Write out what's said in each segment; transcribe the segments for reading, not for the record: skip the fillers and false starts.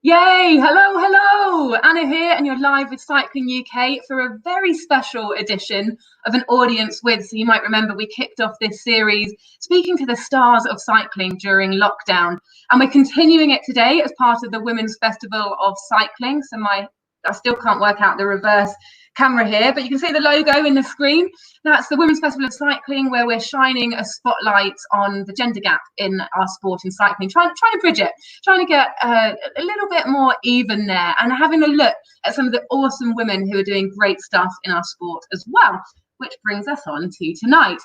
Yay! Hello! Anna here, and you're live with Cycling UK for a very special edition of An Audience With. So you might remember we kicked off this series speaking to the stars of cycling during lockdown, and we're continuing it today as part of the Women's Festival of Cycling. So I still can't work out the reverse camera here, but you can see the logo in the screen. That's the Women's Festival of Cycling, where we're shining a spotlight on the gender gap in our sport in cycling, trying to bridge it, trying to get a little bit more even there, and having a look at some of the awesome women who are doing great stuff in our sport as well, which brings us on to tonight.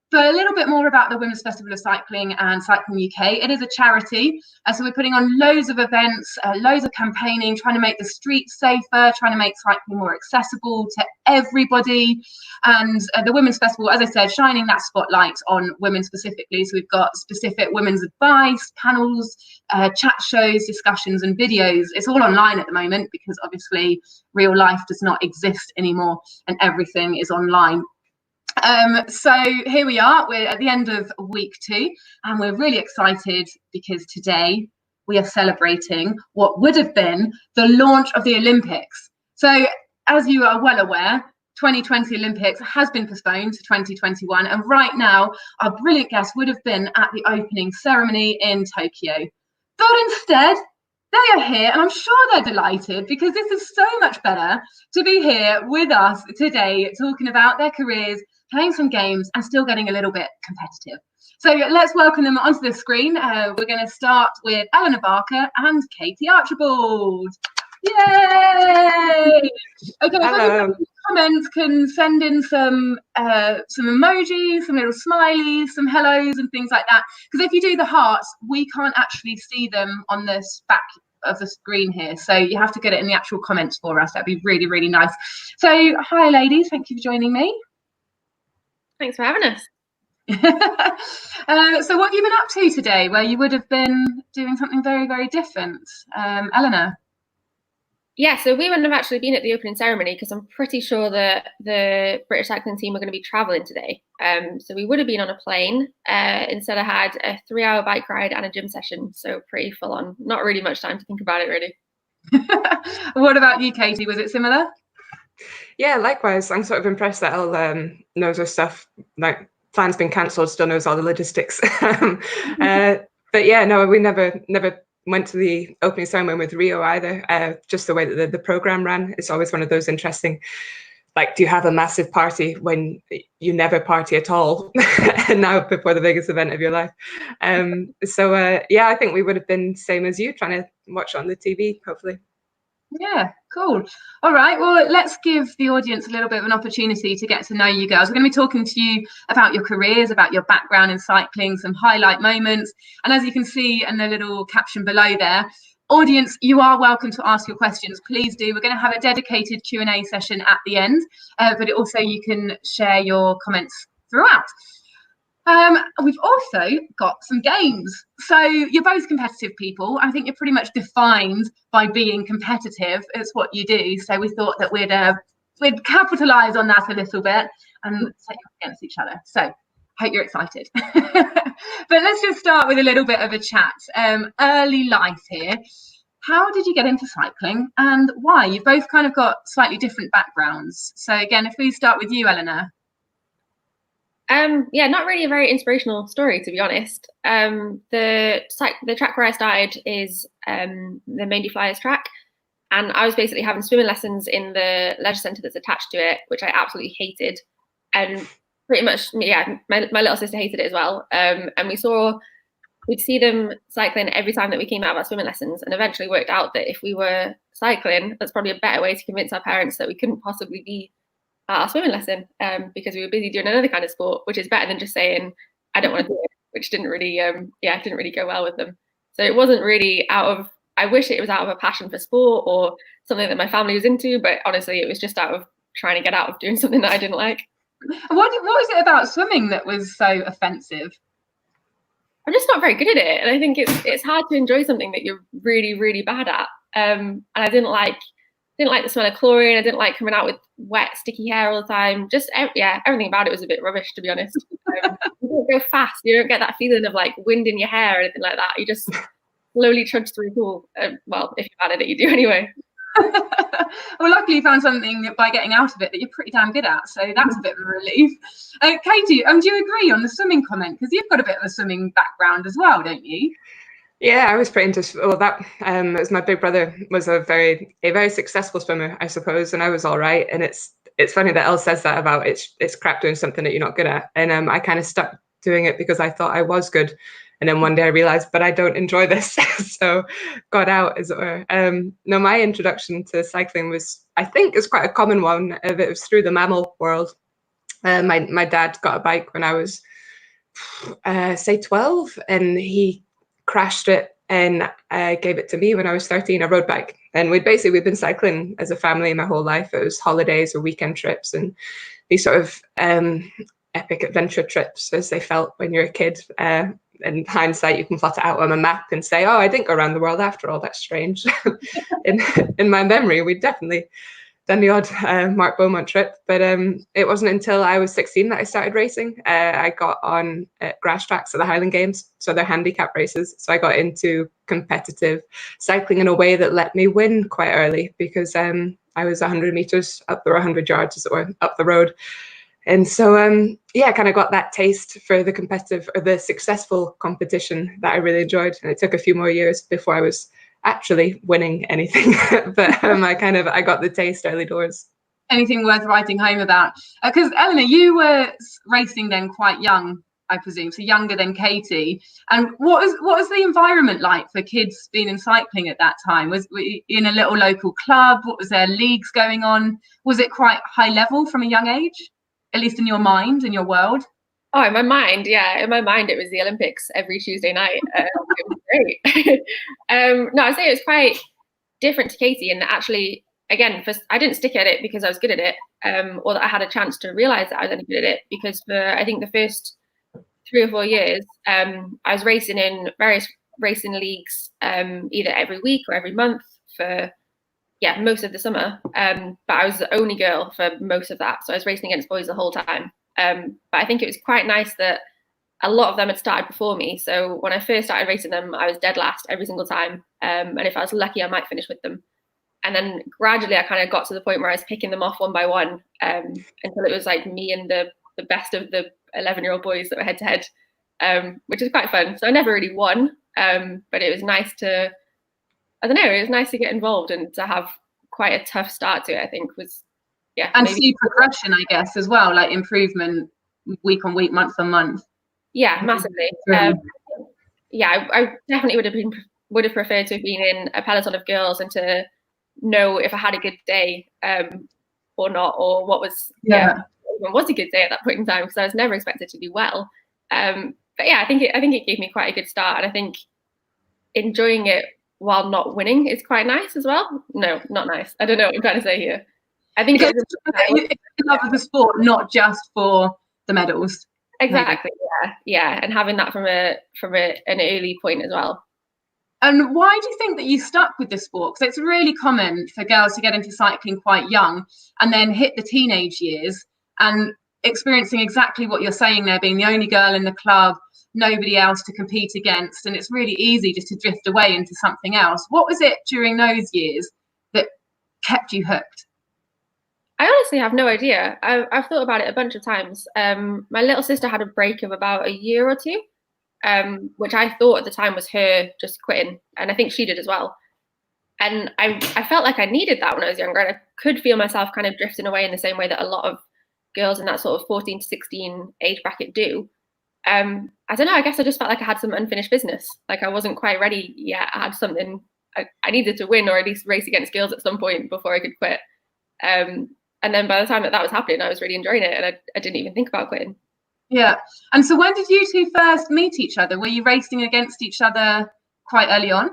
But a little bit more about the Women's Festival of Cycling and Cycling UK. It is a charity, so we're putting on loads of events, loads of campaigning, trying to make the streets safer, trying to make cycling more accessible to everybody. And the Women's Festival, as I said, shining that spotlight on women specifically. So we've got specific women's advice, panels, chat shows, discussions and videos. It's all online at the moment because obviously real life does not exist anymore and everything is online. So here we are, we're at the end of week 2 and we're really excited because today we are celebrating what would have been the launch of the Olympics. So as you are well aware, 2020 Olympics has been postponed to 2021, and right now our brilliant guests would have been at the opening ceremony in Tokyo. But instead, they are here, and I'm sure they're delighted because this is so much better to be here with us today talking about their careers, playing some games and still getting a little bit competitive. So let's welcome them onto the screen. We're going to start with Elinor Barker and Katie Archibald. Yay! Okay, if comments can send in some emojis, some little smileys, some hellos and things like that. Because if you do the hearts, we can't actually see them on this back of the screen here. So you have to get it in the actual comments for us. That'd be really, really nice. So hi ladies, thank you for joining me. Thanks for having us. So what have you been up to today where you would have been doing something very, very different? Elinor? Yeah, so we wouldn't have actually been at the opening ceremony because I'm pretty sure that the British cycling team are going to be travelling today. So we would have been on a plane. Instead I had a 3-hour bike ride and a gym session. So pretty full on. Not really much time to think about it, really. What about you, Katie? Was it similar? Yeah, likewise. I'm sort of impressed that Elle knows her stuff. Like, plan's been cancelled, still knows all the logistics. But yeah, no, we never went to the opening ceremony with Rio either. Just the way that the program ran, it's always one of those interesting. Like, do you have a massive party when you never party at all? And now before the biggest event of your life. Yeah, I think we would have been same as you, trying to watch on the TV, hopefully. Yeah, cool. All right, well, let's give the audience a little bit of an opportunity to get to know you girls. We're going to be talking to you about your careers, about your background in cycling, some highlight moments. And as you can see in the little caption below there, audience, you are welcome to ask your questions. Please do. We're going to have a dedicated Q&A session at the end, but also you can share your comments throughout. We've also got some games. So you're both competitive people. I think you're pretty much defined by being competitive. It's what you do. So we thought that we'd capitalise on that a little bit and set you against each other. So I hope you're excited. But let's just start with a little bit of a chat. Early life here. How did you get into cycling and why? You've both kind of got slightly different backgrounds. So again, if we start with you, Elinor. Yeah, not really a very inspirational story, to be honest. The track where I started is the Maindy Flyers track, and I was basically having swimming lessons in the leisure centre that's attached to it, which I absolutely hated, and pretty much, yeah, my little sister hated it as well. And we'd see them cycling every time that we came out of our swimming lessons, and eventually worked out that if we were cycling, that's probably a better way to convince our parents that we couldn't possibly be at our swimming lesson, because we were busy doing another kind of sport, which is better than just saying I don't want to do it, which didn't really go well with them. So it wasn't really I wish it was out of a passion for sport or something that my family was into, but honestly it was just out of trying to get out of doing something that I didn't like. What was it about swimming that was so offensive? I'm just not very good at it, and I think it's hard to enjoy something that you're really, really bad at. And I didn't like the smell of chlorine. I didn't like coming out with wet, sticky hair all the time. Just, yeah, everything about it was a bit rubbish, to be honest. You don't go fast. You don't get that feeling of like wind in your hair or anything like that. You just slowly trudge through pool. Well, if you're bad at it, you do anyway. Well, luckily you found something by getting out of it that you're pretty damn good at, so that's a bit of a relief. Katie, do you agree on the swimming comment? Because you've got a bit of a swimming background as well, don't you? Yeah, I was pretty into, well, that as my big brother was a very successful swimmer, I suppose, and I was all right. And it's funny that Elle says that about it's crap doing something that you're not good at. And I kind of stuck doing it because I thought I was good. And then one day I realized, but I don't enjoy this. So got out, as it were. No, my introduction to cycling was, I think, is quite a common one. It was through the mammal world. My dad got a bike when I was, say, 12, and he crashed it and gave it to me when I was 13, a road bike. And we'd been cycling as a family my whole life. It was holidays or weekend trips and these sort of epic adventure trips, as they felt when you're a kid. In hindsight, you can plot it out on a map and say, oh, I didn't go around the world after all. That's strange. in my memory, we'd definitely done the odd Mark Beaumont trip, but it wasn't until I was 16 that I started racing. I got on grass tracks at the Highland Games, so they're handicap races. So I got into competitive cycling in a way that let me win quite early, because I was 100 meters up or 100 yards, as it were, up the road. And so, I kind of got that taste for the competitive or the successful competition that I really enjoyed. And it took a few more years before I was actually winning anything, but I got the taste early doors. Anything worth writing home about? Because Elinor, you were racing then quite young, I presume, so younger than Katie. And what was the environment like for kids being in cycling at that time? Were you in a little local club? What was there, leagues going on? Was it quite high level from a young age, at least in your mind, in your world? Oh, in my mind, yeah. In my mind, it was the Olympics every Tuesday night. It was great. No, I'd say it was quite different to Katie. And actually, again, I didn't stick at it because I was good at it, or that I had a chance to realize that I was any good at it. Because for, I think, the first 3 or 4 years, I was racing in various racing leagues, either every week or every month for, most of the summer. But I was the only girl for most of that. So I was racing against boys the whole time. But I think it was quite nice that a lot of them had started before me. So when I first started racing them, I was dead last every single time. And if I was lucky, I might finish with them. And then gradually I kind of got to the point where I was picking them off one by one, until it was like me and the best of the 11-year-old boys that were head to head, which was quite fun. So I never really won, but it was nice to, I don't know, it was nice to get involved and to have quite a tough start to it, I think was, and see progression, I guess, as well, like improvement week on week, month on month. Yeah, massively. I definitely would have preferred to have been in a peloton of girls and to know if I had a good day or not, or what was was a good day at that point in time, because I was never expected to do well. But yeah, I think it gave me quite a good start, and I think enjoying it while not winning is quite nice as well. No, not nice. I don't know what I'm trying to say here. I think it's love of the sport, not just for the medals. Exactly. Yeah, and having that from an early point as well. And why do you think that you stuck with the sport? Because it's really common for girls to get into cycling quite young and then hit the teenage years and experiencing exactly what you're saying there, being the only girl in the club, nobody else to compete against, and it's really easy just to drift away into something else. What was it during those years that kept you hooked? I honestly have no idea. I've thought about it a bunch of times. My little sister had a break of about a year or two, which I thought at the time was her just quitting, and I think she did as well. And I felt like I needed that when I was younger, and I could feel myself kind of drifting away in the same way that a lot of girls in that sort of 14 to 16 age bracket do. I don't know, I guess I just felt like I had some unfinished business. Like I wasn't quite ready yet. I had something I needed to win, or at least race against girls at some point before I could quit. And then by the time that was happening, I was really enjoying it, and I didn't even think about quitting. Yeah. And so when did you two first meet each other? Were you racing against each other quite early on?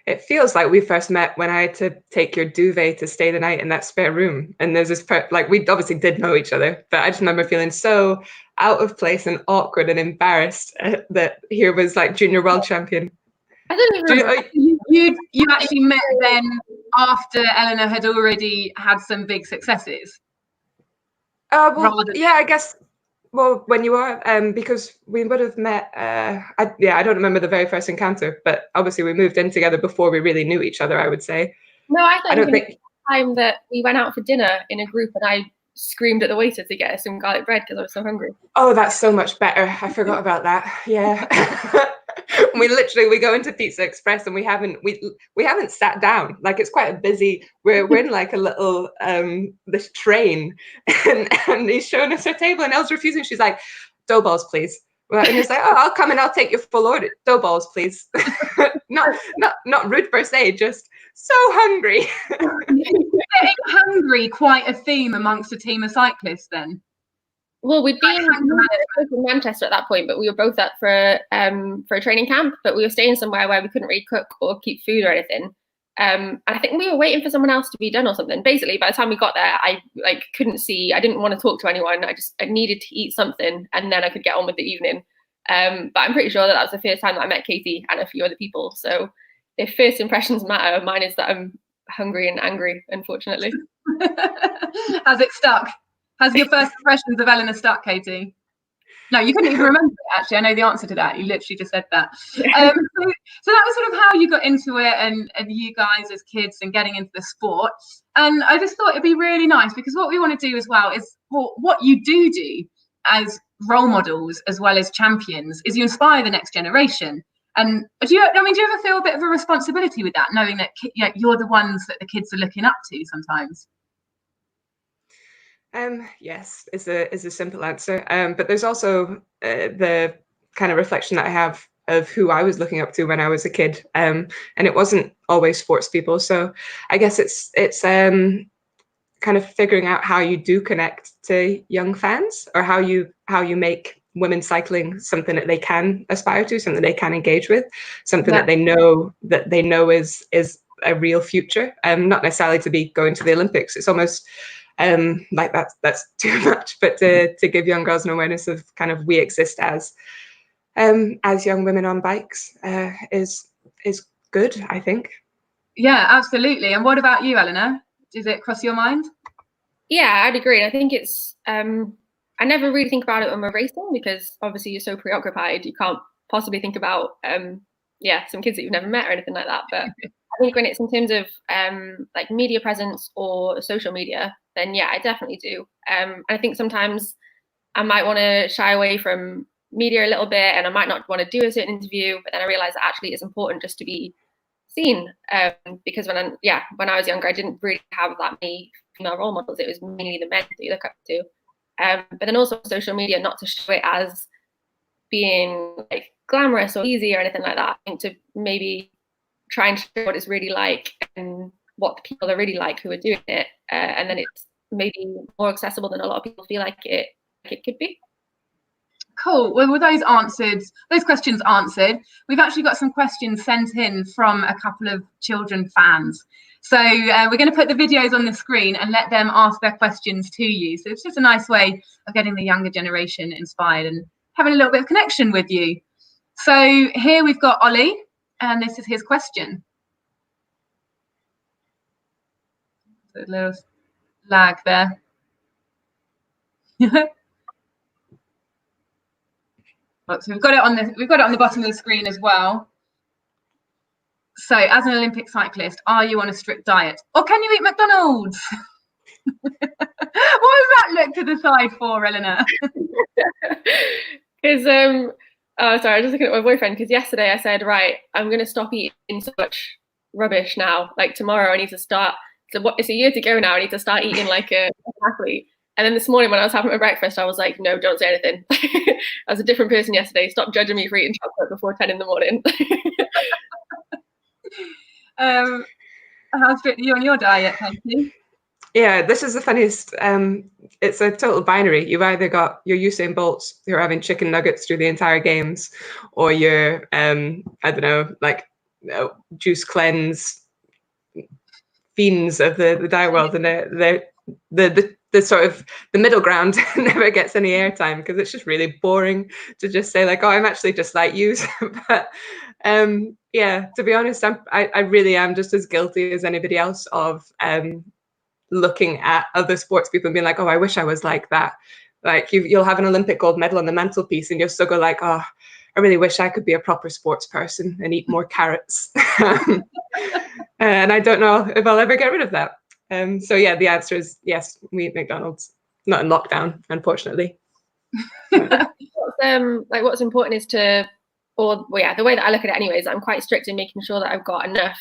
It feels like we first met when I had to take your duvet to stay the night in that spare room. And there's this like, we obviously did know each other, but I just remember feeling so out of place and awkward and embarrassed that here was like junior world champion. I don't even remember. You actually met then after Elinor had already had some big successes? Well, yeah, I guess Well, when you are, because we would have met, I don't remember the very first encounter, but obviously we moved in together before we really knew each other, I would say. No, I thought I don't think the time that we went out for dinner in a group and I screamed at the waiter to get us some garlic bread because I was so hungry. Oh, that's so much better. I forgot about that. Yeah. we go into Pizza Express and we haven't sat down. Like, it's quite a busy, we're in like a little this train, and he's showing us her table and Elle's refusing. She's like, dough balls, please. And he's like, oh, I'll come and I'll take your full order. Dough balls, please. not rude per se, just so hungry. Getting hungry quite a theme amongst a team of cyclists then? Well, we'd been in Manchester at that point, but we were both up for a training camp, but we were staying somewhere where we couldn't really cook or keep food or anything. And I think we were waiting for someone else to be done or something. Basically, by the time we got there, I couldn't see. I didn't want to talk to anyone. I needed to eat something, and then I could get on with the evening. But I'm pretty sure that was the first time that I met Katie and a few other people. So if first impressions matter, mine is that I'm hungry and angry, unfortunately. Has it stuck? Has your first impressions of Elinor stuck, Katie? No, you couldn't even remember it, actually. I know the answer to that. You literally just said that. So that was sort of how you got into it, and you guys as kids and getting into the sport. And I just thought it'd be really nice, because what we want to do as well is, what you do as role models as well as champions is you inspire the next generation. And do you ever feel a bit of a responsibility with that, knowing that you're the ones that the kids are looking up to sometimes? Yes, is a simple answer. But there's also the kind of reflection that I have of who I was looking up to when I was a kid, and it wasn't always sports people. So I guess it's kind of figuring out how you do connect to young fans, or how you make women's cycling something that they can aspire to, something they can engage with, something that they know is a real future. Not necessarily to be going to the Olympics. It's almost like that's too much, but to give young girls an awareness of kind of we exist as young women on bikes is good, I think. Yeah, absolutely. And what about you, Elinor? Does it cross your mind? Yeah, I'd agree. I think it's I never really think about it when we're racing, because obviously you're so preoccupied, you can't possibly think about some kids that you've never met or anything like that. But I think when it's in terms of like media presence or social media, then yeah, I definitely do. And I think sometimes I might want to shy away from media a little bit, and I might not want to do a certain interview, but then I realize that actually it's important just to be seen, because when I was younger, I didn't really have that many female role models. It was mainly the men that you look up to. But then also social media, not to show it as being like glamorous or easy or anything like that. I think to maybe try and show what it's really like and what the people are really like who are doing it, and then it's maybe more accessible than a lot of people feel like it could be. Cool. Well, with those questions answered, we've actually got some questions sent in from a couple of children fans. So we're going to put the videos on the screen and let them ask their questions to you. So it's just a nice way of getting the younger generation inspired and having a little bit of connection with you. So here we've got Ollie, and this is his question. A little lag there. So we've got it on the bottom of the screen as well. So, as an Olympic cyclist, are you on a strict diet, or can you eat McDonald's? What was that look to the side for, Elinor? Because sorry, I was just looking at my boyfriend, because yesterday I said, right, I'm going to stop eating so much rubbish now. Like tomorrow, I need to start. It's a year to go now. I need to start eating like an athlete. And then this morning when I was having my breakfast, I was like, no, don't say anything. I was a different person yesterday. Stop judging me for eating chocolate before 10 in the morning. How strict are you on your diet, Katie? Yeah, this is the funniest. It's a total binary. You've either got your Usain Bolts who are having chicken nuggets through the entire games, or you're, I don't know, like juice cleanse fiends of the diet world, and the sort of the middle ground never gets any airtime, because it's just really boring to just say like, oh, I'm actually just like you. But yeah, to be honest, I really am just as guilty as anybody else of looking at other sports people and being like, oh, I wish I was like that. Like you'll have an Olympic gold medal on the mantelpiece and you'll still go like, oh, I really wish I could be a proper sports person and eat more carrots. And I don't know if I'll ever get rid of that. So yeah, the answer is yes, we eat McDonald's. Not in lockdown, unfortunately. What's important is the way that I look at it anyways, I'm quite strict in making sure that I've got enough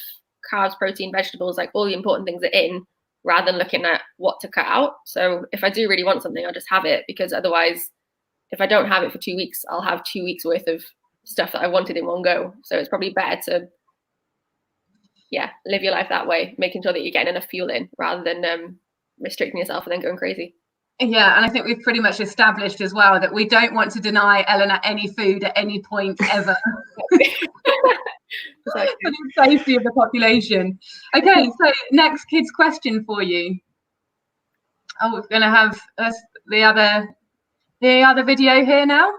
carbs, protein, vegetables, like all the important things are in, rather than looking at what to cut out. So if I do really want something, I'll just have it, because otherwise, if I don't have it for 2 weeks, I'll have 2 weeks worth of stuff that I wanted in one go. So it's probably better to, live your life that way, making sure that you're getting enough fuel in, rather than restricting yourself and then going crazy. Yeah, and I think we've pretty much established as well that we don't want to deny Elinor any food at any point ever. For the safety of the population. Okay, so next kid's question for you. Oh, we're going to have the other video here now.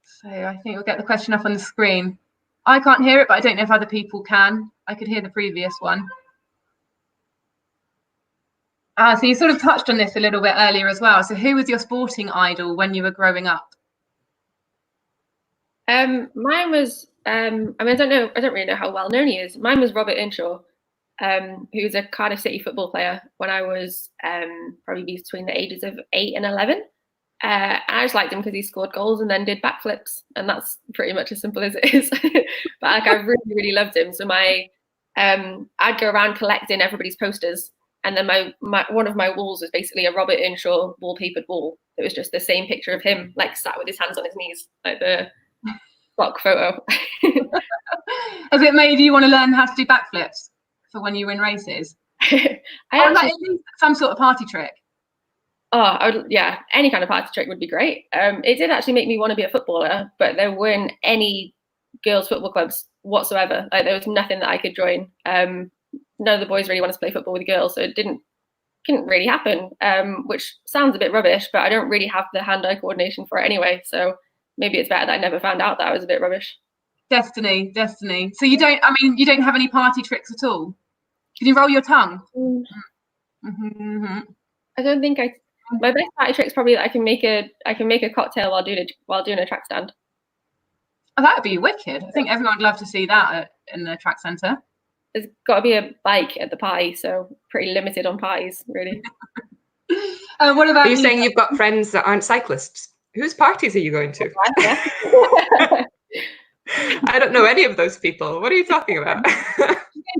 So I think we'll get the question up on the screen. I can't hear it, but I don't know if other people can. I could hear the previous one. So you sort of touched on this a little bit earlier as well. So who was your sporting idol when you were growing up? Mine was, I don't really know how well known he is. Mine was Robert Earnshaw, who was a Cardiff City football player when I was probably between the ages of 8 and 11. And I just liked him because he scored goals and then did backflips, and that's pretty much as simple as it is. But like, I really, really loved him. So I'd go around collecting everybody's posters, and then one of my walls was basically a Robert Earnshaw wallpapered wall. It was just the same picture of him, like sat with his hands on his knees, like the stock photo. Has it made you want to learn how to do backflips for when you were in races? Like some sort of party trick? Any kind of party trick would be great. It did actually make me want to be a footballer, but there weren't any girls' football clubs whatsoever. Like, there was nothing that I could join. None of the boys really wanted to play football with the girls, so it couldn't really happen, which sounds a bit rubbish, but I don't really have the hand-eye coordination for it anyway, so maybe it's better that I never found out that I was a bit rubbish. Destiny. So you don't have any party tricks at all? Can you roll your tongue? I don't think my best party trick is probably that I can make a cocktail while doing a track stand. Oh, that would be wicked. I think everyone would love to see that in the track centre. There's got to be a bike at the party, so pretty limited on parties, really. What about Are you saying you've got friends that aren't cyclists? Whose parties are you going to? I don't know any of those people. What are you talking about?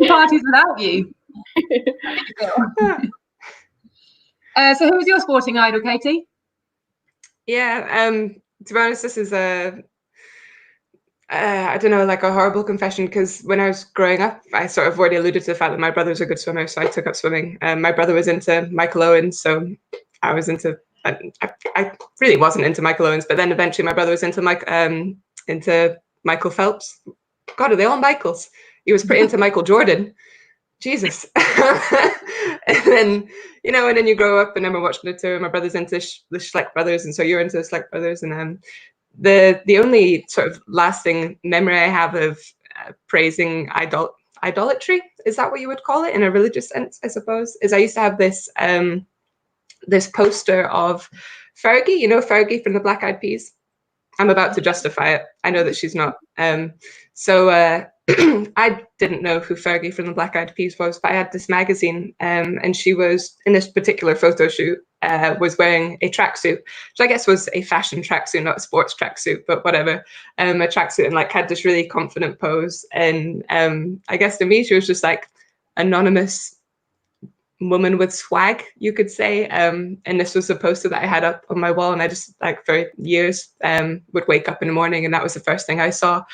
Parties without you. So who was your sporting idol, Katie? Yeah, to be honest, this is I don't know, like a horrible confession, because when I was growing up, I sort of already alluded to the fact that my brother's a good swimmer, so I took up swimming. My brother was into Michael Owens, so I was into. I really wasn't into Michael Owens, but then eventually my brother was into Michael Phelps. God, are they all Michaels? He was pretty into Michael Jordan. Jesus. And then you grow up, and then we're watching the two. My brother's into the Schleck brothers, and so you're into the Schleck brothers, and the only sort of lasting memory I have of praising idolatry, is that what you would call it in a religious sense, I suppose, is I used to have this this poster of Fergie, Fergie from the Black Eyed Peas. I'm about to justify it. I know that she's not. So I didn't know who Fergie from the Black Eyed Peas was, but I had this magazine, and she was, in this particular photo shoot, was wearing a tracksuit, which I guess was a fashion tracksuit, not a sports tracksuit, but whatever. A tracksuit, and like had this really confident pose. And I guess to me, she was just like anonymous woman with swag, you could say. And this was a poster that I had up on my wall, and I just, like, for years would wake up in the morning and that was the first thing I saw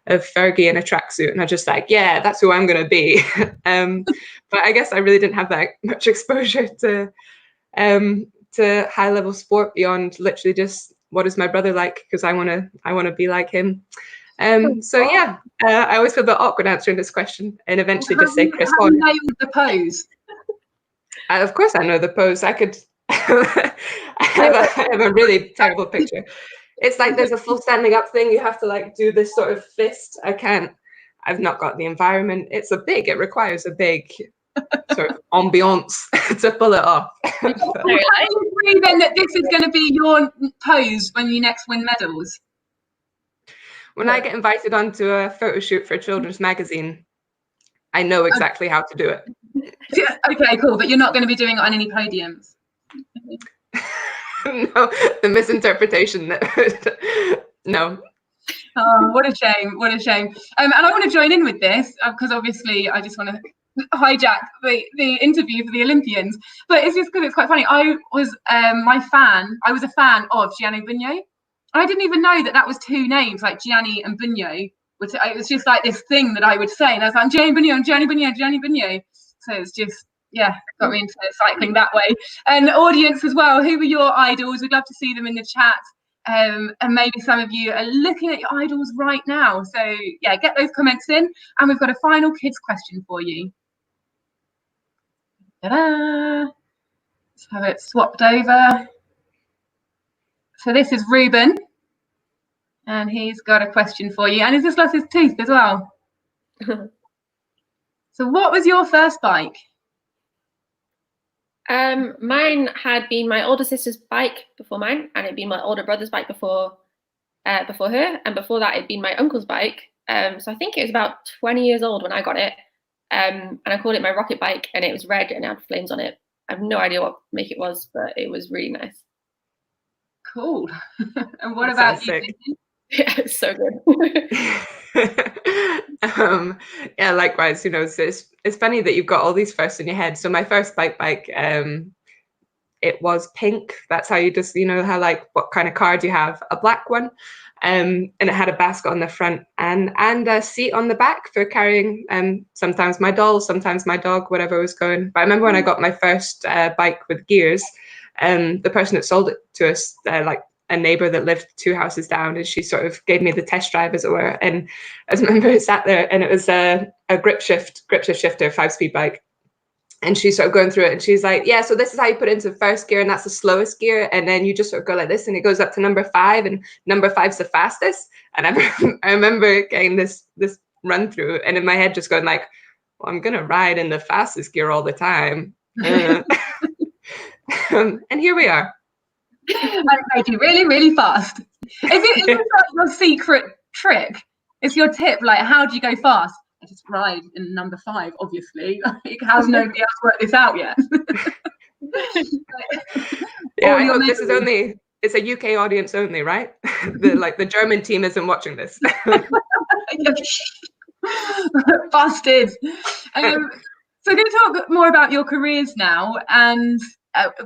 of Fergie in a tracksuit, and I just like, yeah, that's who I'm gonna be. But I guess I really didn't have that much exposure to high level sport beyond literally just, what is my brother like, because I want to be like him. So yeah, I always feel a bit awkward answering this question, and eventually just say Chris Horner. Have you nailed the pose? Of course I know the pose. I could. I have a really terrible picture. It's like there's a full standing up thing. You have to like do this sort of fist. I can't. I've not got the environment. It requires a big sort of ambiance to pull it off. I agree then that this is going to be your pose when you next win medals. When I get invited onto a photo shoot for a children's magazine, I know exactly how to do it. Okay, cool. But you're not going to be doing it on any podiums. No, the misinterpretation. No. Oh, what a shame! What a shame! And I want to join in with this because obviously I just want to hijack the interview for the Olympians. But it's just because it's quite funny. I was a fan of Gianni Bugno. I didn't even know that was two names, like Gianni and Bugno. It was just like this thing that I would say, and I was like, Gianni Bugno, Gianni Bugno, Gianni Bugno. So it's just, yeah, got me into cycling that way. And the audience as well, who were your idols? We'd love to see them in the chat. And maybe some of you are looking at your idols right now. So yeah, get those comments in. And we've got a final kids question for you. Ta-da! Let's have it swapped over. So this is Ruben. And he's got a question for you. And he's just lost his tooth as well. So what was your first bike? Mine had been my older sister's bike before mine, and it'd been my older brother's bike before her, and before that it'd been my uncle's bike. So I think it was about 20 years old when I got it, and I called it my rocket bike, and it was red and it had flames on it. I have no idea what make it was, but it was really nice. Cool. And what about you? Yeah, it's so good. Yeah, likewise. You know, so it's funny that you've got all these firsts in your head. So my first bike, it was pink. That's how you just, you know, how like what kind of car do you have? A black one, and it had a basket on the front and a seat on the back for carrying sometimes my doll, sometimes my dog, whatever was going. But I remember when I got my first bike with gears, the person that sold it to us, like a neighbor that lived 2 houses down, and she sort of gave me the test drive, as it were. And I remember it sat there, and it was a grip shift shifter 5-speed bike. And she's sort of going through it, and she's like, yeah, so this is how you put it into first gear, and that's the slowest gear, and then you just sort of go like this, and it goes up to number 5, and number 5's the fastest. And I remember getting this run through, and in my head just going like, well, I'm gonna ride in the fastest gear all the time. And here we are. I made you really, really fast. Is it like your secret trick? It's your tip, like how do you go fast? I just ride in number 5, obviously. Like, how's nobody else worked this out yet? Yeah, I hope this is it's a UK audience only, right? The German team isn't watching this. Busted. So we're going to talk more about your careers now, and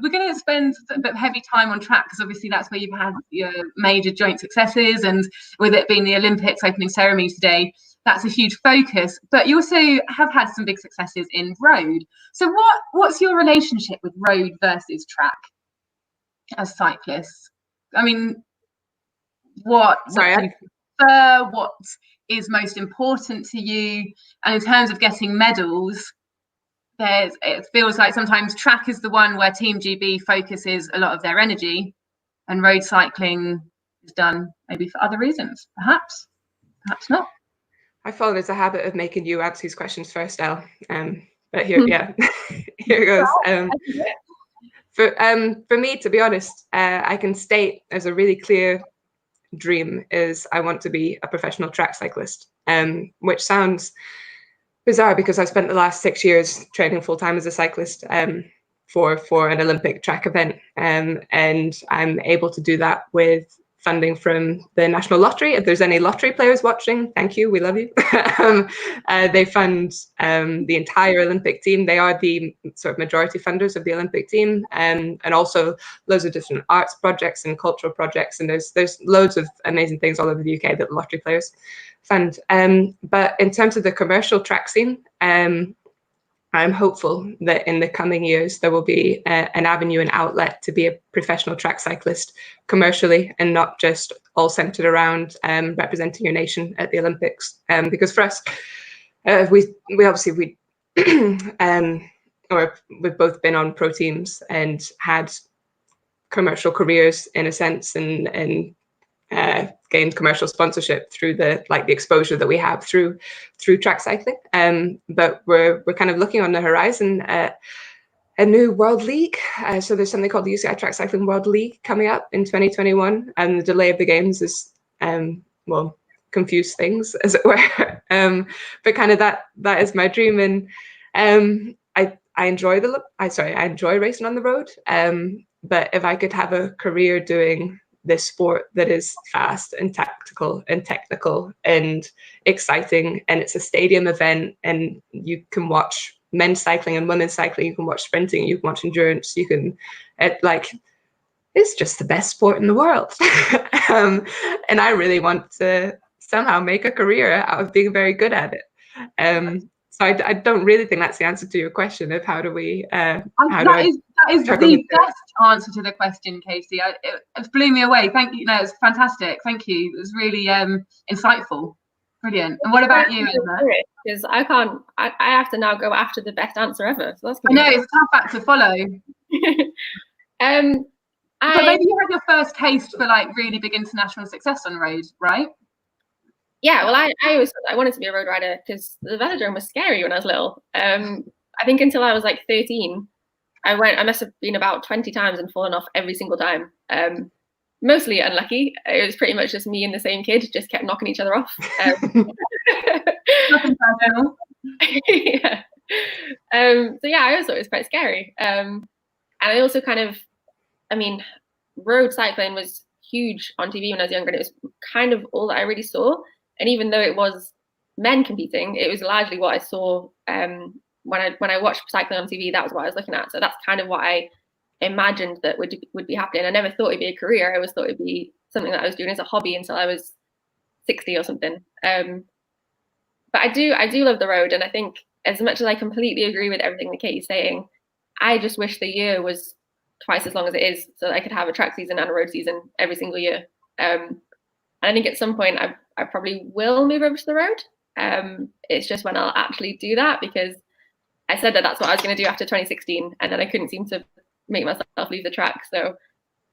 we're going to spend a bit of heavy time on track because obviously that's where you've had your major joint successes, and with it being the Olympics opening ceremony today, that's a huge focus. But you also have had some big successes in road. So what's your relationship with road versus track as cyclists? I mean, what do you prefer? What is most important to you? And in terms of getting medals, it feels like sometimes track is the one where Team GB focuses a lot of their energy, and road cycling is done maybe for other reasons. Perhaps not. I follow there's a habit of making you answer these questions first, Elle. But here, yeah, here goes. For me, to be honest, I can state as a really clear dream is I want to be a professional track cyclist, which sounds bizarre because I've spent the last 6 years training full time as a cyclist for an Olympic track event, and I'm able to do that with funding from the National Lottery. If there's any lottery players watching, thank you, we love you. They fund the entire Olympic team. They are the sort of majority funders of the Olympic team, and also loads of different arts projects and cultural projects, and there's loads of amazing things all over the UK that the lottery players fund. But in terms of the commercial track scene, I'm hopeful that in the coming years there will be an avenue and outlet to be a professional track cyclist commercially, and not just all centered around representing your nation at the Olympics. Because for us, we obviously we've both been on pro teams and had commercial careers in a sense, and gained commercial sponsorship through the exposure that we have through track cycling. But we're kind of looking on the horizon at a new World League. So there's something called the UCI Track Cycling World League coming up in 2021, and the delay of the games is confuse things, as it were. But kind of that is my dream, and I enjoy I enjoy racing on the road. But if I could have a career doing this sport that is fast and tactical and technical and exciting, and it's a stadium event, and you can watch men's cycling and women's cycling, you can watch sprinting, you can watch endurance, you can it's just the best sport in the world. And I really want to somehow make a career out of being very good at it. So I don't really think that's the answer to your question of how do we that is the best answer to the question, Katie. It blew me away. Thank you. No, it's fantastic. Thank you. It was really insightful. Brilliant. And what about you, Emma? Because I have to now go after the best answer ever. So that's I know, it's a tough act to follow. But maybe you had your first taste for really big international success on road, right? Yeah, well, I always thought I wanted to be a road rider because the velodrome was scary when I was little. I think until I was 13, I must have been about 20 times and fallen off every single time. Mostly unlucky. It was pretty much just me and the same kid just kept knocking each other off. Nothing personal. Yeah. So yeah, I always thought it was quite scary. And I also road cycling was huge on TV when I was younger, and it was kind of all that I really saw. And even though it was men competing, it was largely what I saw when I watched cycling on TV. That was what I was looking at. So that's kind of what I imagined that would be happening. I never thought it'd be a career. I always thought it'd be something that I was doing as a hobby until I was 60 or something. But I do love the road, and I think as much as I completely agree with everything that Katie's saying, I just wish the year was twice as long as it is, so that I could have a track season and a road season every single year. And I think at some point I probably will move over to the road. It's just when I'll actually do that, because I said that that's what I was going to do after 2016, and then I couldn't seem to make myself leave the track. So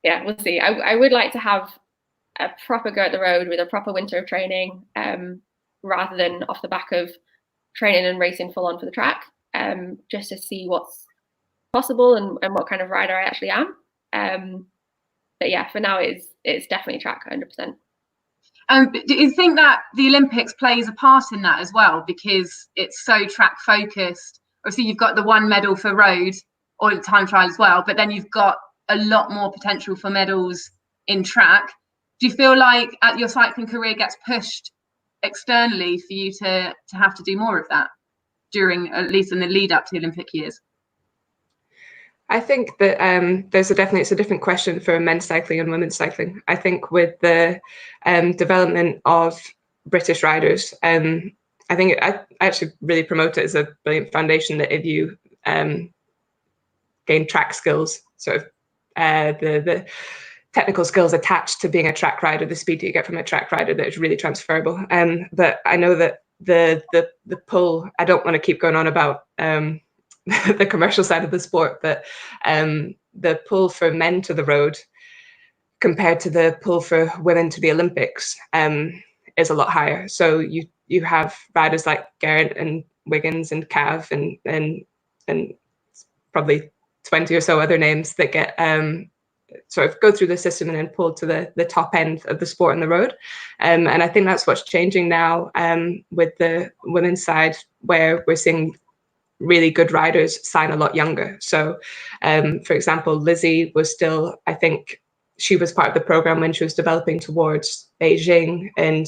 yeah, we'll see. I would like to have a proper go at the road with a proper winter of training, rather than off the back of training and racing full on for the track, just to see what's possible and what kind of rider I actually am. But yeah, for now it's definitely track 100%. Do you think that the Olympics plays a part in that as well, because it's so track focused? Obviously you've got the one medal for road or the time trial as well, but then you've got a lot more potential for medals in track. Do you feel like your cycling career gets pushed externally for you to have to do more of that during, at least in the lead up to the Olympic years? I think that it's a different question for men's cycling and women's cycling. I think with the development of British riders, I think I actually really promote it as a brilliant foundation, that if you gain track skills, sort of the technical skills attached to being a track rider, the speed that you get from a track rider, that is really transferable. But I know that the pull, I don't want to keep going on about the commercial side of the sport, but the pull for men to the road compared to the pull for women to the Olympics is a lot higher. So you have riders like Garrett and Wiggins and Cav and probably 20 or so other names that get sort of go through the system and then pulled to the top end of the sport on the road. And I think that's what's changing now with the women's side, where we're seeing really good riders sign a lot younger. So for example, Lizzie was still, I think she was part of the program when she was developing towards Beijing and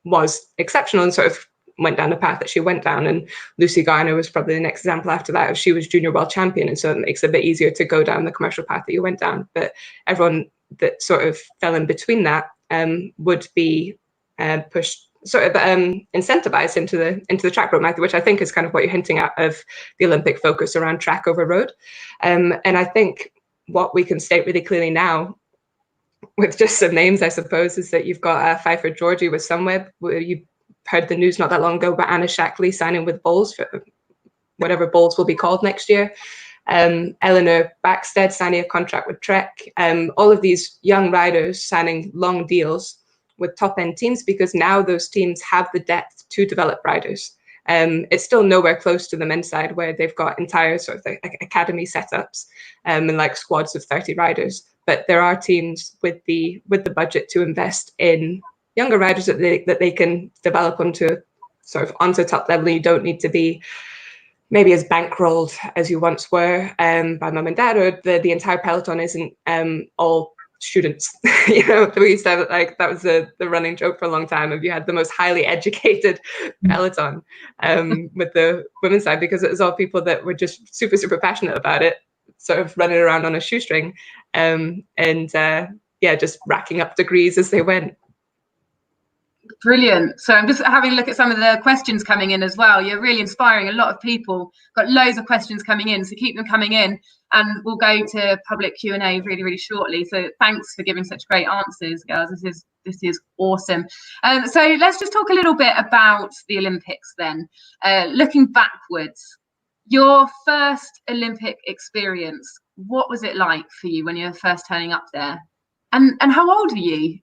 was exceptional and sort of went down the path that she went down. And Lucy Garner was probably the next example after that. She was junior world champion, and so it makes it a bit easier to go down the commercial path that you went down. But everyone that sort of fell in between that would be pushed, sort of incentivized into the track program, which I think is kind of what you're hinting at, of the Olympic focus around track over road. And I think what we can state really clearly now, with just some names, I suppose, is that you've got Pfeiffer Georgie with Sunweb, where you heard the news not that long ago about Anna Shackley signing with Bowles for whatever Bowles will be called next year. Elinor Backstead signing a contract with Trek. All of these young riders signing long deals with top end teams, because now those teams have the depth to develop riders. It's still nowhere close to the men's side, where they've got entire sort of like academy setups and like squads of 30 riders. But there are teams with the budget to invest in younger riders that they can develop onto top level. You don't need to be maybe as bankrolled as you once were by mum and dad, or the entire peloton isn't all students. You know, we used to have, like, that was the running joke for a long time, if you had the most highly educated peloton with the women's side, because it was all people that were just super, super passionate about it, sort of running around on a shoestring, just racking up degrees as they went. Brilliant. So I'm just having a look at some of the questions coming in as well. You're really inspiring a lot of people. Got loads of questions coming in, so keep them coming in, and we'll go to public Q&A really, really shortly. So thanks for giving such great answers, girls. This is awesome. So let's just talk a little bit about the Olympics then. Looking backwards, your first Olympic experience, what was it like for you when you were first turning up there? And how old were you?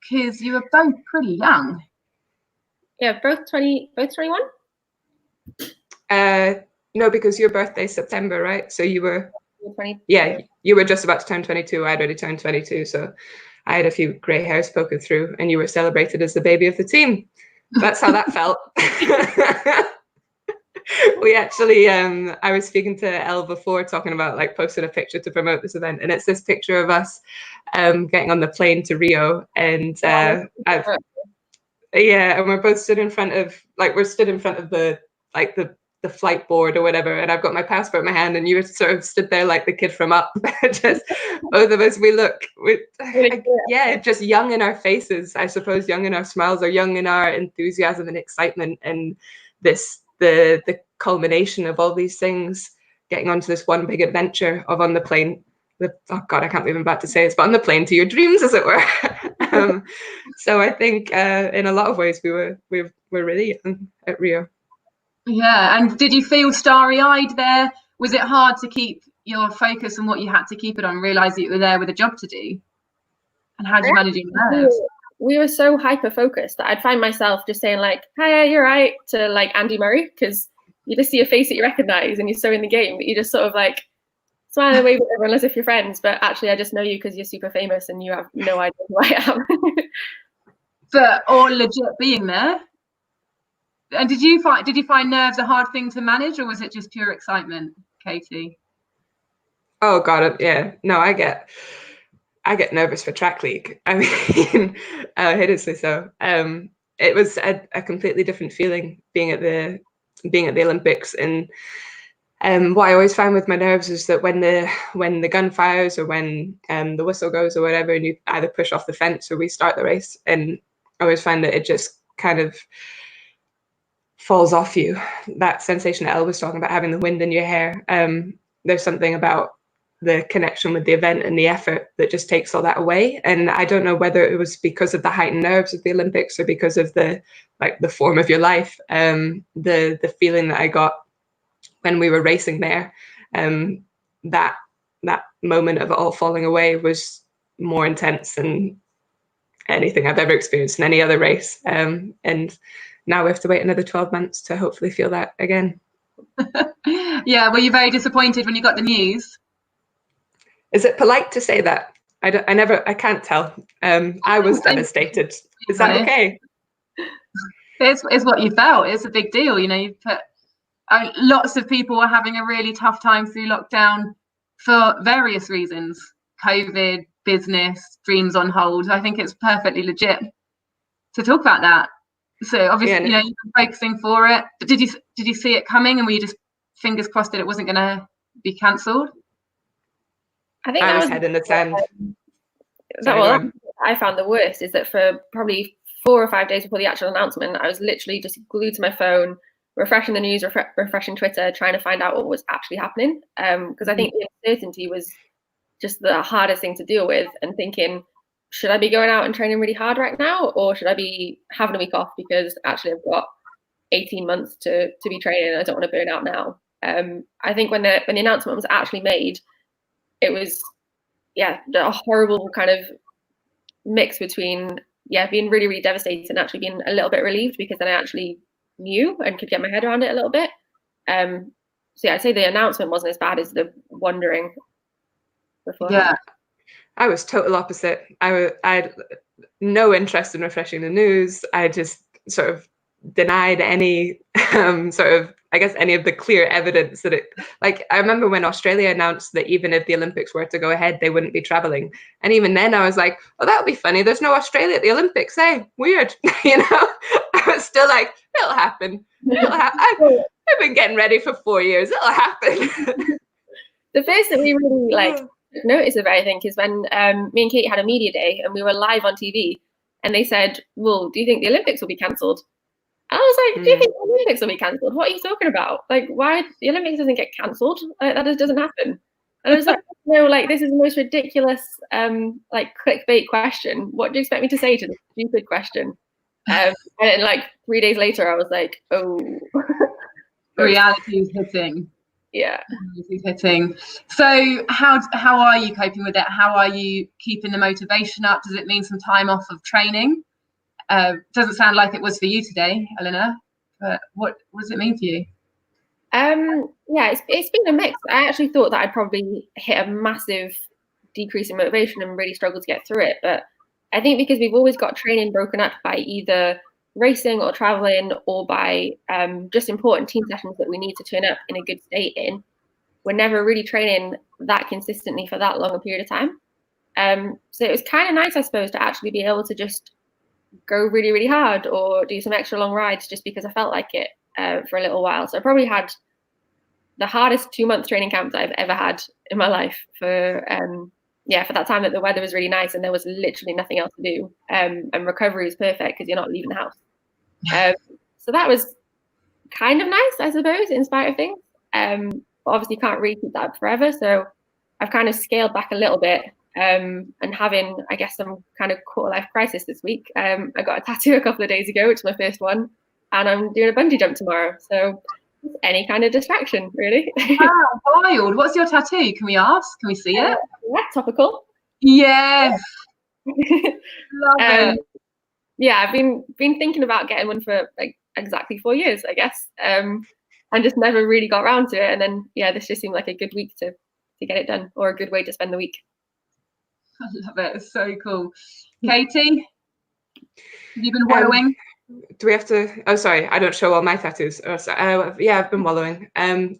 Because you were both pretty young. Yeah, both 21? No, because your birthday's September, right? So you were 20. Yeah, you were just about to turn 22. I'd already turned 22, so I had a few grey hairs poking through, and you were celebrated as the baby of the team. That's how that felt. We actually, I was speaking to Elle before, talking about like posting a picture to promote this event, and it's this picture of us getting on the plane to Rio, and and we're both stood in front of the flight board or whatever, and I've got my passport in my hand, and you were sort of stood there like the kid from Up. Just both of us, just young in our faces, I suppose, young in our smiles, or young in our enthusiasm and excitement, and the culmination of all these things, getting onto this one big adventure of on the plane. Oh God, I can't believe I'm about to say this, but on the plane to your dreams, as it were. So I think in a lot of ways we were really young at Rio. Yeah, and did you feel starry-eyed there? Was it hard to keep your focus on what you had to keep it on, realise that you were there with a job to do? And how did you manage your nerves? We were so hyper-focused that I'd find myself just saying like, "Hiya, you're right," to like Andy Murray, because you just see a face that you recognise and you're so in the game that you just sort of like smile and wave at everyone as if you're friends, but actually I just know you because you're super famous and you have no idea who I am. But all legit being there. And did you find nerves a hard thing to manage, or was it just pure excitement, Katie? Oh God, yeah. No, I get nervous for track league. I mean, hideously so. It was a completely different feeling being at the Olympics, and what I always find with my nerves is that when the gun fires, or when the whistle goes or whatever, and you either push off the fence or restart the race, and I always find that it just kind of falls off you. That sensation that Elle was talking about, having the wind in your hair. There's something about the connection with the event and the effort that just takes all that away. And I don't know whether it was because of the heightened nerves of the Olympics, or because of the form of your life. The feeling that I got when we were racing there, that moment of it all falling away was more intense than anything I've ever experienced in any other race. And now we have to wait another 12 months to hopefully feel that again. Yeah, were you very disappointed when you got the news? Is it polite to say that? I can't tell. I was devastated. Is that okay? It's what you felt. It's a big deal. You know, you put lots of people were having a really tough time through lockdown for various reasons: COVID, business, dreams on hold. I think it's perfectly legit to talk about that. So obviously, you've been focusing for it. But did you see it coming, and were you just fingers crossed that it wasn't going to be cancelled? I think I was head in the sand. I found the worst is that for probably 4 or 5 days before the actual announcement, I was literally just glued to my phone, refreshing the news, refreshing Twitter, trying to find out what was actually happening. Because I think the uncertainty was just the hardest thing to deal with, and thinking, should I be going out and training really hard right now, or should I be having a week off because actually I've got 18 months to be training and I don't want to burn out now. I think when the announcement was actually made, it was a horrible kind of mix between yeah, being really, really devastated and actually being a little bit relieved, because then I actually knew and could get my head around it a little bit. So yeah, I'd say the announcement wasn't as bad as the wondering before. Yeah. I was total opposite. I had no interest in refreshing the news. I just sort of denied any any of the clear evidence that it, like, I remember when Australia announced that even if the Olympics were to go ahead, they wouldn't be traveling. And even then I was like, oh, that'll be funny. There's no Australia at the Olympics. Hey, weird. I was still like, it'll happen. I've been getting ready for 4 years. It'll happen. The first that we really took notice of, I think, is when me and Kate had a media day and we were live on TV, and they said, well, do you think the Olympics will be cancelled? And I was like, do you think the Olympics will be cancelled? What are you talking about? Like, why? The Olympics doesn't get cancelled. Like, that just doesn't happen. And I was like, no, like, this is the most ridiculous, like, clickbait question. What do you expect me to say to this stupid question? And then, like, 3 days later, I was like, oh. Reality is hitting. Yeah. Reality is hitting. So how are you coping with it? How are you keeping the motivation up? Does it mean some time off of training? Doesn't sound like it was for you today, Elinor, but what does it mean for you? Yeah, it's been a mix. I actually thought that I'd probably hit a massive decrease in motivation and really struggle to get through it. But I think because we've always got training broken up by either racing or traveling, or by just important team sessions that we need to turn up in a good state in, we're never really training that consistently for that long a period of time. So it was kind of nice, I suppose, to actually be able to just go really, really hard or do some extra long rides just because I felt like it for a little while. So I probably had the hardest 2-month training camp that I've ever had in my life for that time that the weather was really nice and there was literally nothing else to do. And recovery is perfect because you're not leaving the house. So that was kind of nice, I suppose, in spite of things. But obviously can't really keep that up forever. So I've kind of scaled back a little bit. And having, I guess, some kind of quarter-life crisis this week. I got a tattoo a couple of days ago, which is my first one, and I'm doing a bungee jump tomorrow. So any kind of distraction, really. Wow, wild. What's your tattoo? Can we ask? Can we see it? Yeah, topical. Yes. Love it. Yeah, I've been thinking about getting one for like exactly 4 years, I guess, and just never really got around to it. And then, yeah, this just seemed like a good week to get it done, or a good way to spend the week. I love it. It's so cool. Katie, have you been wallowing? Do we have to? Oh, sorry, I don't show all my tattoos. Yeah, I've been wallowing.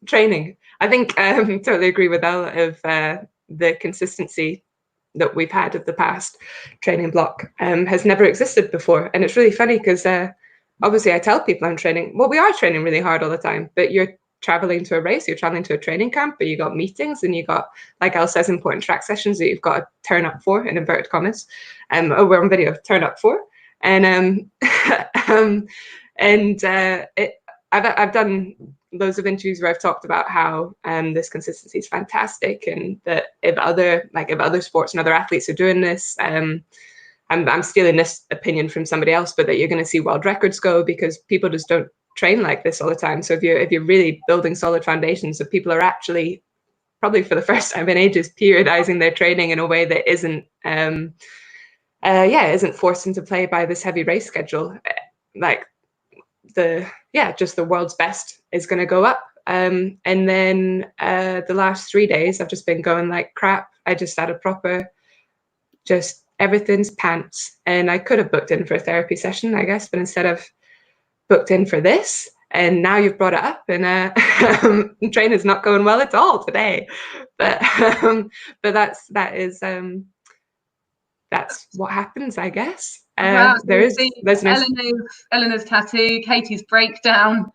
Training. I think totally agree with Elle of the consistency that we've had of the past training block has never existed before. And it's really funny because obviously I tell people I'm training. Well, we are training really hard all the time, but you're traveling to a race, you're traveling to a training camp, but you got meetings and you got, like Elle says, important track sessions that you've got to turn up for, in inverted commas. We're on video, turn up for. And I've done loads of interviews where I've talked about how this consistency is fantastic, and that if other sports and other athletes are doing this, I'm stealing this opinion from somebody else, but that you're going to see world records go because people just don't train like this all the time. So if you're really building solid foundations, that people are actually, probably for the first time in ages, periodizing their training in a way that isn't isn't forced into play by this heavy race schedule. Just the world's best is going to go up. And then the last 3 days I've just been going like crap. I just had a proper, just everything's pants. And I could have booked in for a therapy session, I guess, but instead I've booked in for this. And now you've brought it up, and training's not going well at all today. But that's what happens, I guess. Wow, there's Elinor's tattoo, Katie's breakdown.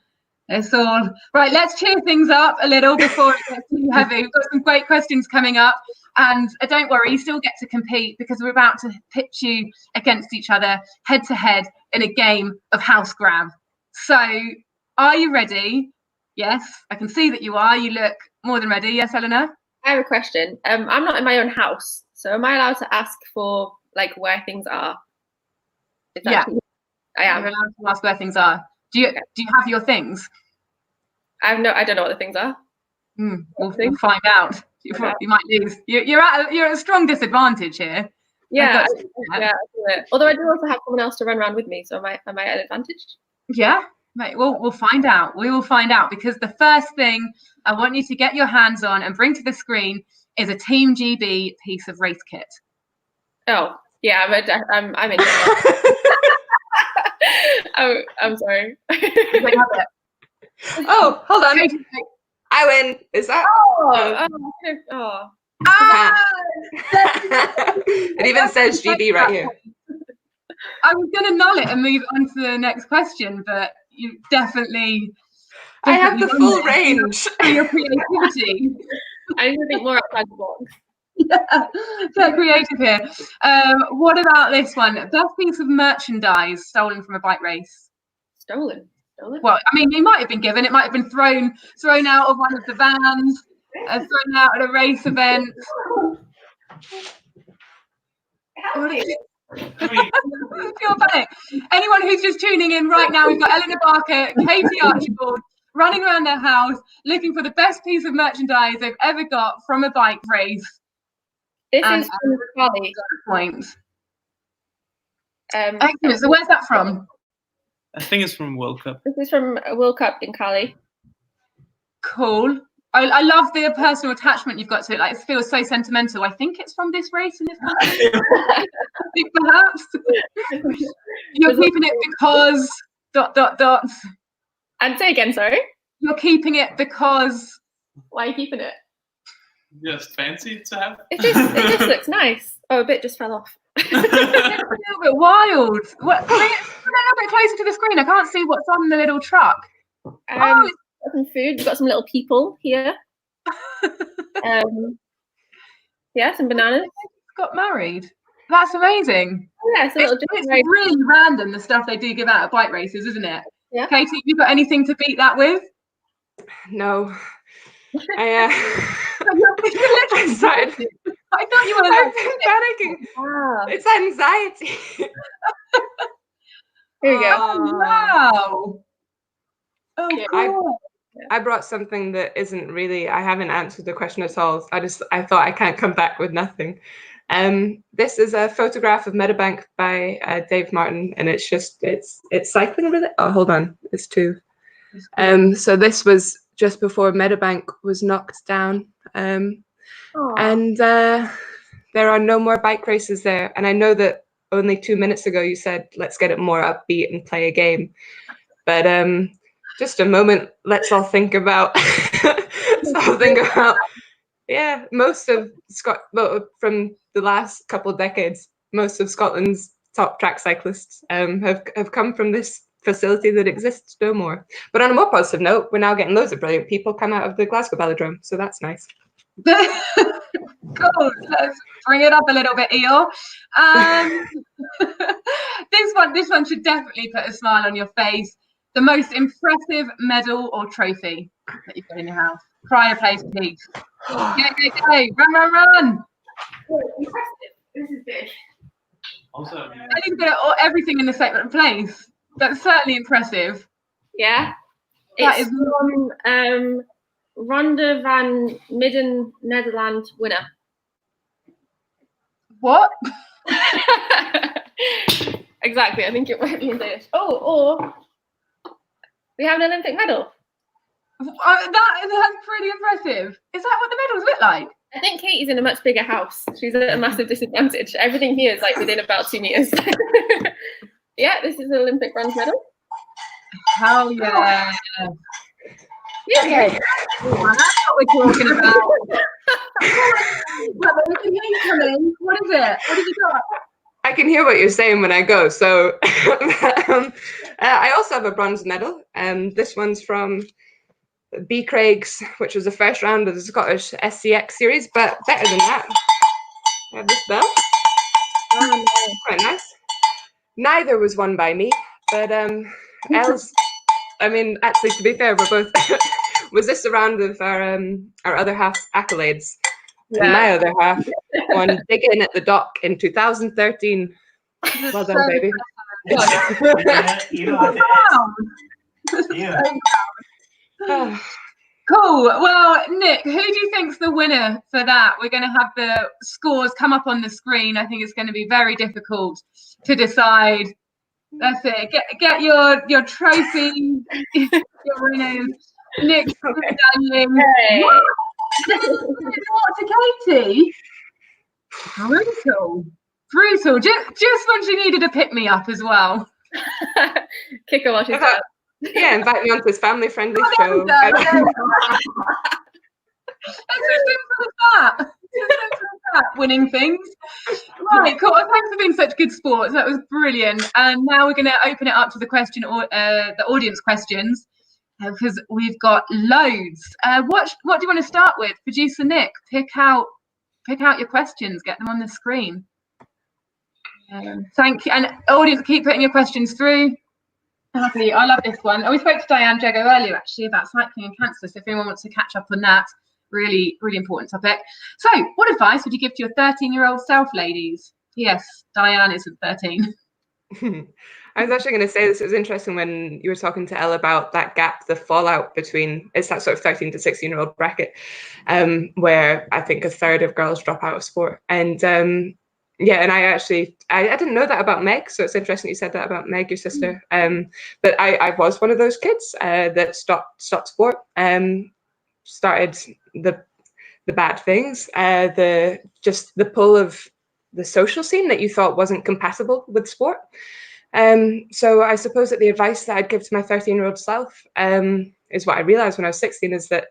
It's all right. Let's cheer things up a little before it gets too heavy. We've got some great questions coming up, and don't worry, you still get to compete because we're about to pitch you against each other head to head in a game of Housegram. So, are you ready? Yes, I can see that you are. You look more than ready. Yes, Elinor? I have a question. I'm not in my own house, so am I allowed to ask for like where things are? Yeah, I am. You're allowed to ask where things are. Do you have your things? I don't know what the things are. We'll find out. You might lose. You're at a strong disadvantage here. Yeah, I do it. Although I do also have someone else to run around with me, so am I at an advantage? Yeah, mate, we'll find out. We will find out, because the first thing I want you to get your hands on and bring to the screen is a Team GB piece of race kit. Oh, yeah, I'm in. I'm sorry. Oh, hold on. I win. Is that? Oh. It even says GB right here. I was going to null it and move on to the next question, but you definitely I have the full range. For your creativity. I need to think more outside the box. Yeah, so creative here. What about this one? Best piece of merchandise stolen from a bike race. Stolen. Well, I mean, it might have been given. It might have been thrown out of one of the vans, thrown out at a race event. Feel panic. Anyone who's just tuning in right now, we've got Elinor Barker, Katie Archibald, running around their house looking for the best piece of merchandise they've ever got from a bike race. This is from Cali. Point. Excellent. So where's that from? I think it's from World Cup. This is from a World Cup in Cali. Cool. I love the personal attachment you've got to it. Like, it feels so sentimental. I think it's from this race in this country. Perhaps. You're keeping it because ... And say again, sorry. You're keeping it because... Why are you keeping it? Just fancy to have. It just looks nice. Oh, a bit just fell off. It's a little bit wild. What? Bring it a little bit closer to the screen. I can't see what's on the little truck. Got some food. We've got some little people here. Yeah, some bananas. Got married. That's amazing. Yeah, so it's really random, the stuff they do give out at bike races, isn't it? Yeah. Katie, have you got anything to beat that with? No. I'm sorry. I thought you were. I've been panicking. Ah. It's anxiety. Here we go. Oh, wow. Oh, cool. I brought something that isn't really, I haven't answered the question at all. I thought I can't come back with nothing. This is a photograph of Meadowbank by Dave Martin, and it's cycling related. Oh, hold on, it's two. So this was just before Meadowbank was knocked down, and there are no more bike races there. And I know that only 2 minutes ago you said let's get it more upbeat and play a game, but just a moment. Let's all think about. Yeah, most of from the last couple of decades, most of Scotland's top track cyclists have come from this facility that exists no more. But on a more positive note, we're now getting loads of brilliant people come out of the Glasgow Velodrome, so that's nice. Cool. Let's bring it up a little bit, Eeyore. This one should definitely put a smile on your face. The most impressive medal or trophy that you've got in your house. Prior place, please. Go. Run. Impressive. This is big. Also, I think that everything in the second place. That's certainly impressive. Yeah. That It's from Ronde van Midden Nederland winner. What? Exactly. I think it might be in Danish. Or we have an Olympic medal. That's pretty impressive. Is that what the medals look like? I think Katie's in a much bigger house. She's at a massive disadvantage. Everything here is like within about 2 meters. Yeah, this is an Olympic bronze medal. Hell yeah. Okay. That's what we're talking about. What is it? What have you got? I can hear what you're saying when I go. So I also have a bronze medal. This one's from B. Craig's, which was the first round of the Scottish SCX series, but better than that. I have this belt. Oh, no. Quite nice. Neither was won by me, but Els, I mean, actually, to be fair, we're both. Was this a round of our other half's accolades? Yeah. And my other half won Dig In at the Dock in 2013. Well done, baby. Cool. Well, Nick, who do you think's the winner for that? We're going to have the scores come up on the screen. I think it's going to be very difficult to decide. That's it. Get your trophy, your winners. Nick's medallion. Hey. To Katie. Brutal. Just when she needed a pick me up as well. Kick her while she's down. Yeah, invite me onto this family-friendly show. It's as simple as that. Winning things. Right, cool. Well, thanks for being such good sports. That was brilliant. And now we're going to open it up to the the audience questions, because we've got loads. What do you want to start with? Producer Nick, pick out your questions. Get them on the screen. Thank you. And audience, keep putting your questions through. Lovely. I love this one. We spoke to Diane Jago earlier actually about cycling and cancer. So if anyone wants to catch up on that, really, really important topic. So what advice would you give to your 13-year-old self, ladies? Yes, Diane isn't 13. I was actually going to say this. It was interesting when you were talking to Elle about that gap, the fallout between, it's that sort of 13 to 16-year-old bracket, where I think a third of girls drop out of sport. And yeah, and I didn't know that about Meg, so it's interesting you said that about Meg, your sister. But I was one of those kids that stopped sport, started the bad things, the pull of the social scene that you thought wasn't compatible with sport. So I suppose that the advice that I'd give to my 13-year-old self is what I realized when I was 16 is that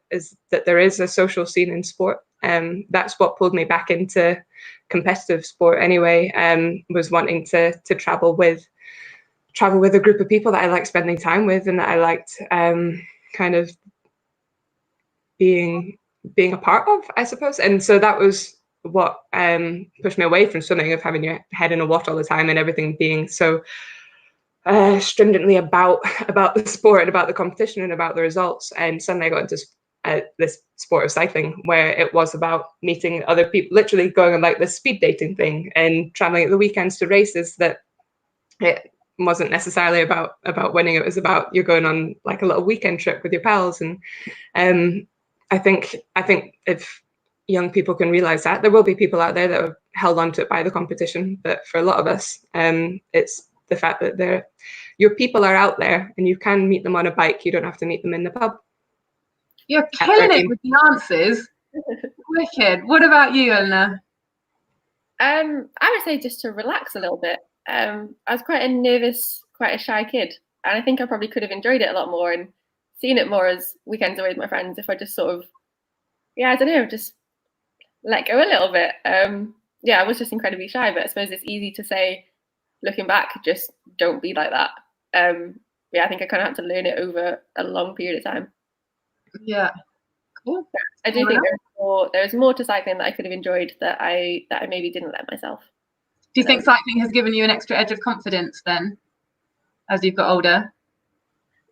there is a social scene in sport. That's what pulled me back into competitive sport anyway, was wanting to travel with a group of people that I liked spending time with and that I liked kind of being a part of, I suppose. And so that was what pushed me away from swimming, of having your head in a water all the time and everything being so stringently about the sport and about the competition and about the results. And suddenly I got into this sport of cycling where it was about meeting other people, literally going on like this speed dating thing and traveling at the weekends to races, that it wasn't necessarily about winning. It was about you're going on like a little weekend trip with your pals. And I think if young people can realize that, there will be people out there that are held onto it by the competition, but for a lot of us, it's the fact that your people are out there and you can meet them on a bike. You don't have to meet them in the pub. You're killing it with the answers. Wicked. What about you, Elinor? I would say just to relax a little bit. I was quite a nervous, quite a shy kid, and I think I probably could have enjoyed it a lot more and seen it more as weekends away with my friends if I just sort of, I don't know, just let go a little bit. I was just incredibly shy, but I suppose it's easy to say, looking back, just don't be like that. I think I kind of had to learn it over a long period of time. Yeah, cool. I do think there's more to cycling that I could have enjoyed that I maybe didn't let myself. Do you think cycling has given you an extra edge of confidence then, as you've got older?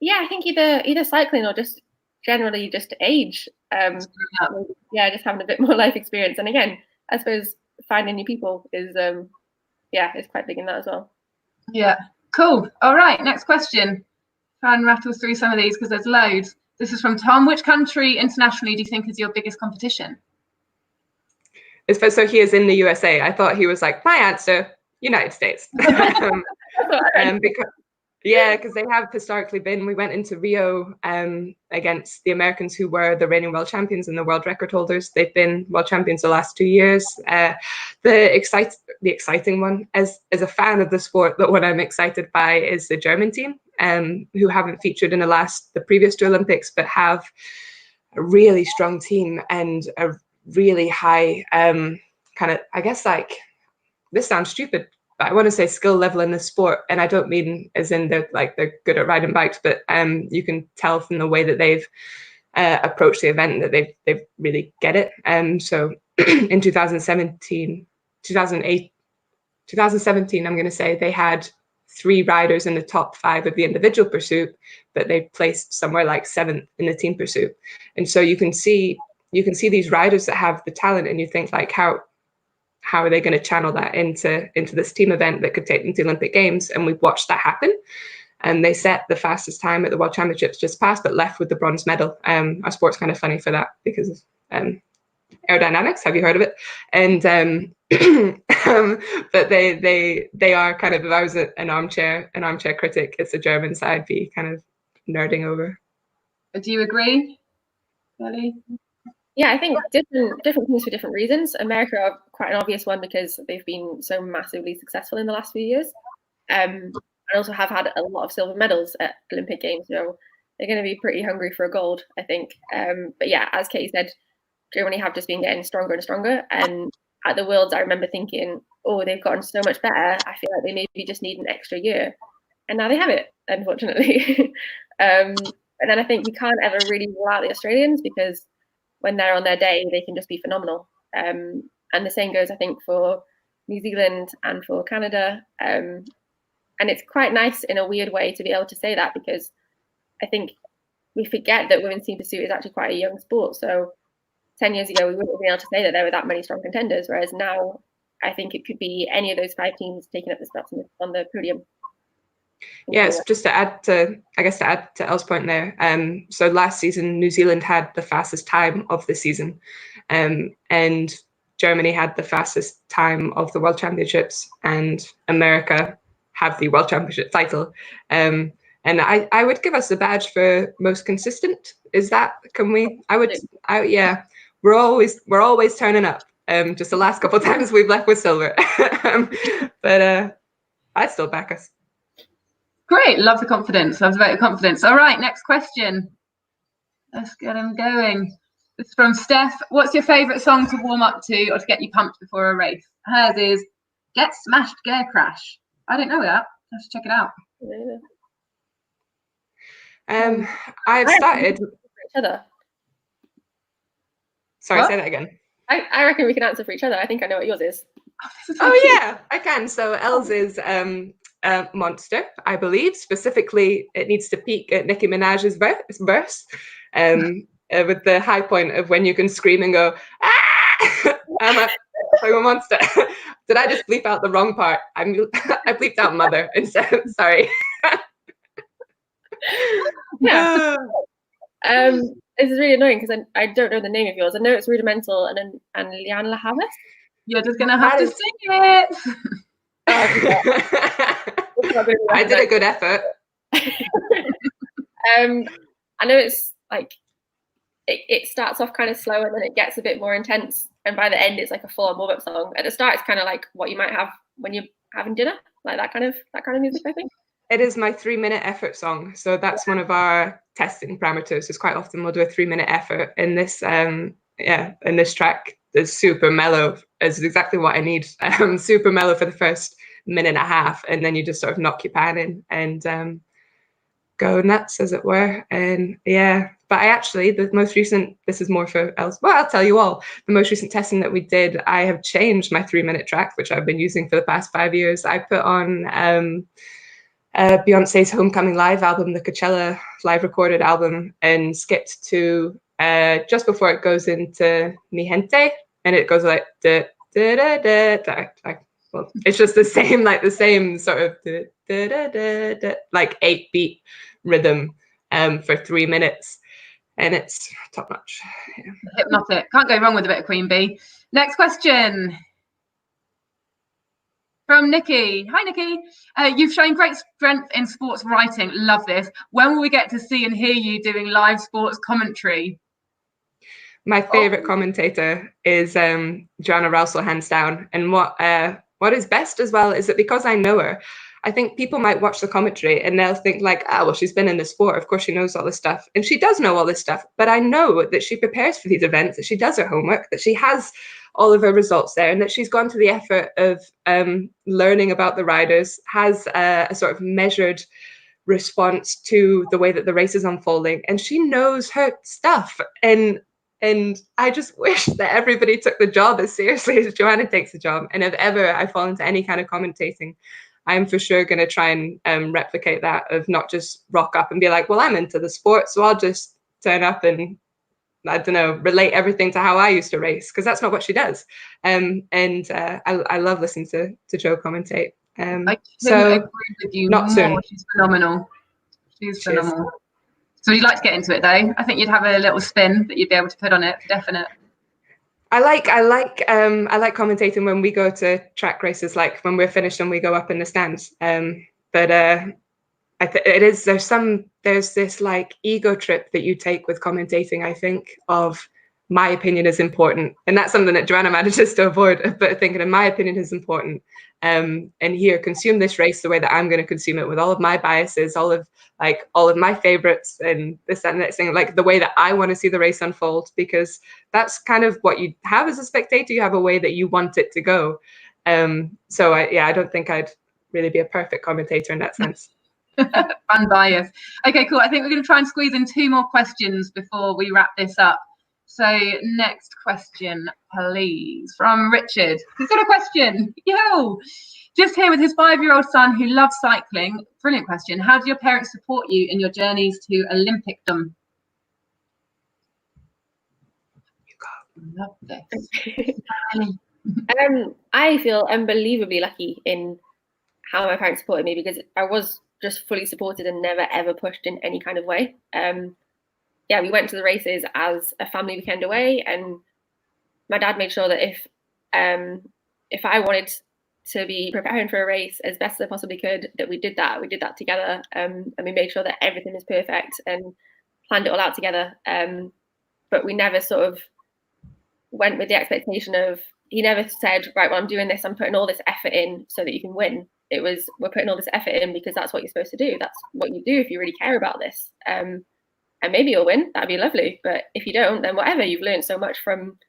Yeah, I think either cycling or just generally just age. Just having a bit more life experience, and again, I suppose finding new people is quite big in that as well. Yeah, cool. All right, next question. Try and rattle through some of these because there's loads. This is from Tom. Which country internationally do you think is your biggest competition? So he is in the USA. I thought he was like, my answer, United States. Because they have historically been. We went into Rio against the Americans, who were the reigning world champions and the world record holders. They've been world champions the last 2 years. The exciting one, as a fan of the sport, but what I'm excited by is the German team, who haven't featured in the previous two Olympics, but have a really strong team and a really high kind of, I guess, like, this sounds stupid, but I want to say skill level in the sport, and I don't mean as in they're good at riding bikes, but you can tell from the way that they've approached the event that they've really get it. So in 2017, I'm going to say they had 3 riders in the top 5 of the individual pursuit, but they placed somewhere like 7th in the team pursuit. And so you can see these riders that have the talent, and you think like, how are they going to channel that into this team event that could take them to the Olympic Games? And we've watched that happen. and they set the fastest time at the World Championships just past, but left with the bronze medal. Our sport's kind of funny for that because of aerodynamics. Have you heard of it? And but they are kind of, if I was an armchair critic, it's the German side be kind of nerding over. Do you agree, Ellie? Yeah, I think different things for different reasons. America are quite an obvious one because they've been so massively successful in the last few years. And also have had a lot of silver medals at Olympic Games, so they're going to be pretty hungry for a gold, I think. But yeah, as Katie said, Germany have just been getting stronger and stronger. And at the Worlds, I remember thinking, oh, they've gotten so much better. I feel like they maybe just need an extra year. And now they have it, unfortunately. But then I think we can't ever really rule out the Australians because when they're on their day, they can just be phenomenal. And the same goes, I think, for New Zealand and for Canada. And it's quite nice in a weird way to be able to say that because I think we forget that women's team pursuit is actually quite a young sport. So 10 years ago, we wouldn't have been able to say that there were that many strong contenders, whereas now I think it could be any of those 5 teams taking up the spots on the podium. Yes, just to add to Elle's point there. So last season, New Zealand had the fastest time of the season, and Germany had the fastest time of the World Championships, and America have the World Championship title. And I would give us a badge for most consistent. Is that, can we? Yeah, we're always turning up. Just the last couple of times we've left with silver, but I'd still back us. Great, love the confidence. Love the vote of confidence. All right, next question. Let's get them going. It's from Steph. What's your favourite song to warm up to or to get you pumped before a race? Hers is "Get Smashed, Gear Crash." I don't know that. Let's check it out. I've started. Each other. Sorry, What? say that again. I reckon we can answer for each other. I think I know what yours is. Yeah, I can. So Els is Monster, I believe. Specifically, it needs to peak at Nicki Minaj's verse, with the high point of when you can scream and go, "Ah, I'm a monster." Did I just bleep out the wrong part? I bleeped out mother instead. Sorry. Yeah. This is really annoying because I don't know the name of yours. I know it's Rudimental and Liane La Havas. You're just gonna have to sing it. I did a good effort. I know it's like it starts off kind of slow and then it gets a bit more intense, and by the end it's like a full-on warm-up song. At the start, it's kind of like what you might have when you're having dinner, like that kind of music, I think. It is my 3-minute effort song, so that's one of our testing parameters. Is quite often we'll do a 3-minute effort in this. In this track, is super mellow. Is exactly what I need. Super mellow for the first minute and a half, and then you just sort of knock your pan in and go nuts, as it were. And yeah, but I actually, the most recent, this is more for else. Well, I'll tell you all. The most recent testing that we did, I have changed my 3-minute track, which I've been using for the past 5 years. I put on Beyonce's Homecoming Live album, the Coachella live recorded album, and skipped to just before it goes into Mi Gente, and it goes like da da da da da. Well, it's just the same sort of da da da da, like 8-beat rhythm for 3 minutes, and it's top notch. Yeah. Hypnotic. Can't go wrong with a bit of Queen Bee. Next question. From Nikki. Hi, Nikki. You've shown great strength in sports writing. Love this. When will we get to see and hear you doing live sports commentary? My favorite commentator is Joanna Rousel, hands down. And what is best as well is that because I know her, I think people might watch the commentary and they'll think like, well, she's been in the sport. Of course, she knows all this stuff. And she does know all this stuff. But I know that she prepares for these events, that she does her homework, that she has all of her results there, and that she's gone to the effort of learning about the riders, has a sort of measured response to the way that the race is unfolding. And she knows her stuff. And I just wish that everybody took the job as seriously as Joanna takes the job. And if ever I fall into any kind of commentating, I'm for sure going to try and replicate that, of not just rock up and be like, well, I'm into the sport, so I'll just turn up and, I don't know, relate everything to how I used to race, because that's not what she does. I love listening to Jo commentate. I So couldn't agree with you not more. soon. She's phenomenal. She's Cheers. phenomenal. So you'd like to get into it though? I think you'd have a little spin that you'd be able to put on it, definite. I like commentating when we go to track races, like when we're finished and we go up in the stands. But there's this like ego trip that you take with commentating, I think, of my opinion is important. And that's something that Joanna manages to avoid, but thinking of my opinion is important. And here, consume this race the way that I'm going to consume it, with all of my biases, all of my favorites, and this and that thing, like the way that I want to see the race unfold, because that's kind of what you have as a spectator. You have a way that you want it to go. So I don't think I'd really be a perfect commentator in that sense. Unbiased. Okay, cool. I think we're going to try and squeeze in 2 more questions before we wrap this up. So next question, please, from Richard. He's got a question. Yo! Just here with his 5-year-old son who loves cycling. Brilliant question. How do your parents support you in your journeys to Olympicdom? Love this. I feel unbelievably lucky in how my parents supported me, because I was just fully supported and never ever pushed in any kind of way. We went to the races as a family weekend away, and my dad made sure that if I wanted to be preparing for a race as best as I possibly could, that we did that together, and we made sure that everything was perfect and planned it all out together. But we never sort of went with the expectation of, he never said, right, well, I'm doing this, I'm putting all this effort in so that you can win. It was, we're putting all this effort in because that's what you're supposed to do. That's what you do if you really care about this. And maybe you'll win, that'd be lovely. But if you don't, then whatever, you've learned so much from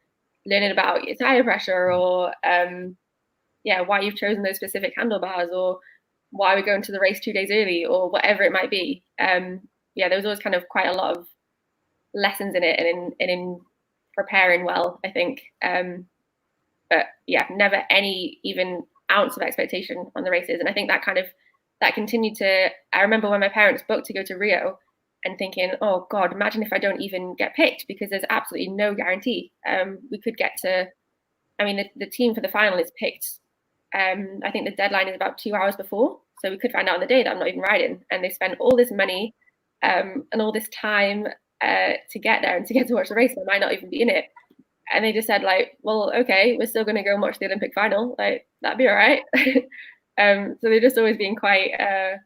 learning about your tire pressure, or why you've chosen those specific handlebars, or why we're going to the race 2 days early, or whatever it might be. There was always kind of quite a lot of lessons in it, and in preparing well, I think. But never any even ounce of expectation on the races. And I think that continued to, I remember when my parents booked to go to Rio and thinking, oh God, imagine if I don't even get picked, because there's absolutely no guarantee. We could get to, the team for the final is picked. I think the deadline is about 2 hours before. So we could find out on the day that I'm not even riding. And they spent all this money and all this time to get there and to get to watch the race. I might not even be in it. And they just said, like, well, okay, we're still going to go and watch the Olympic final. Like, that'd be all right. So they're just always being quite, I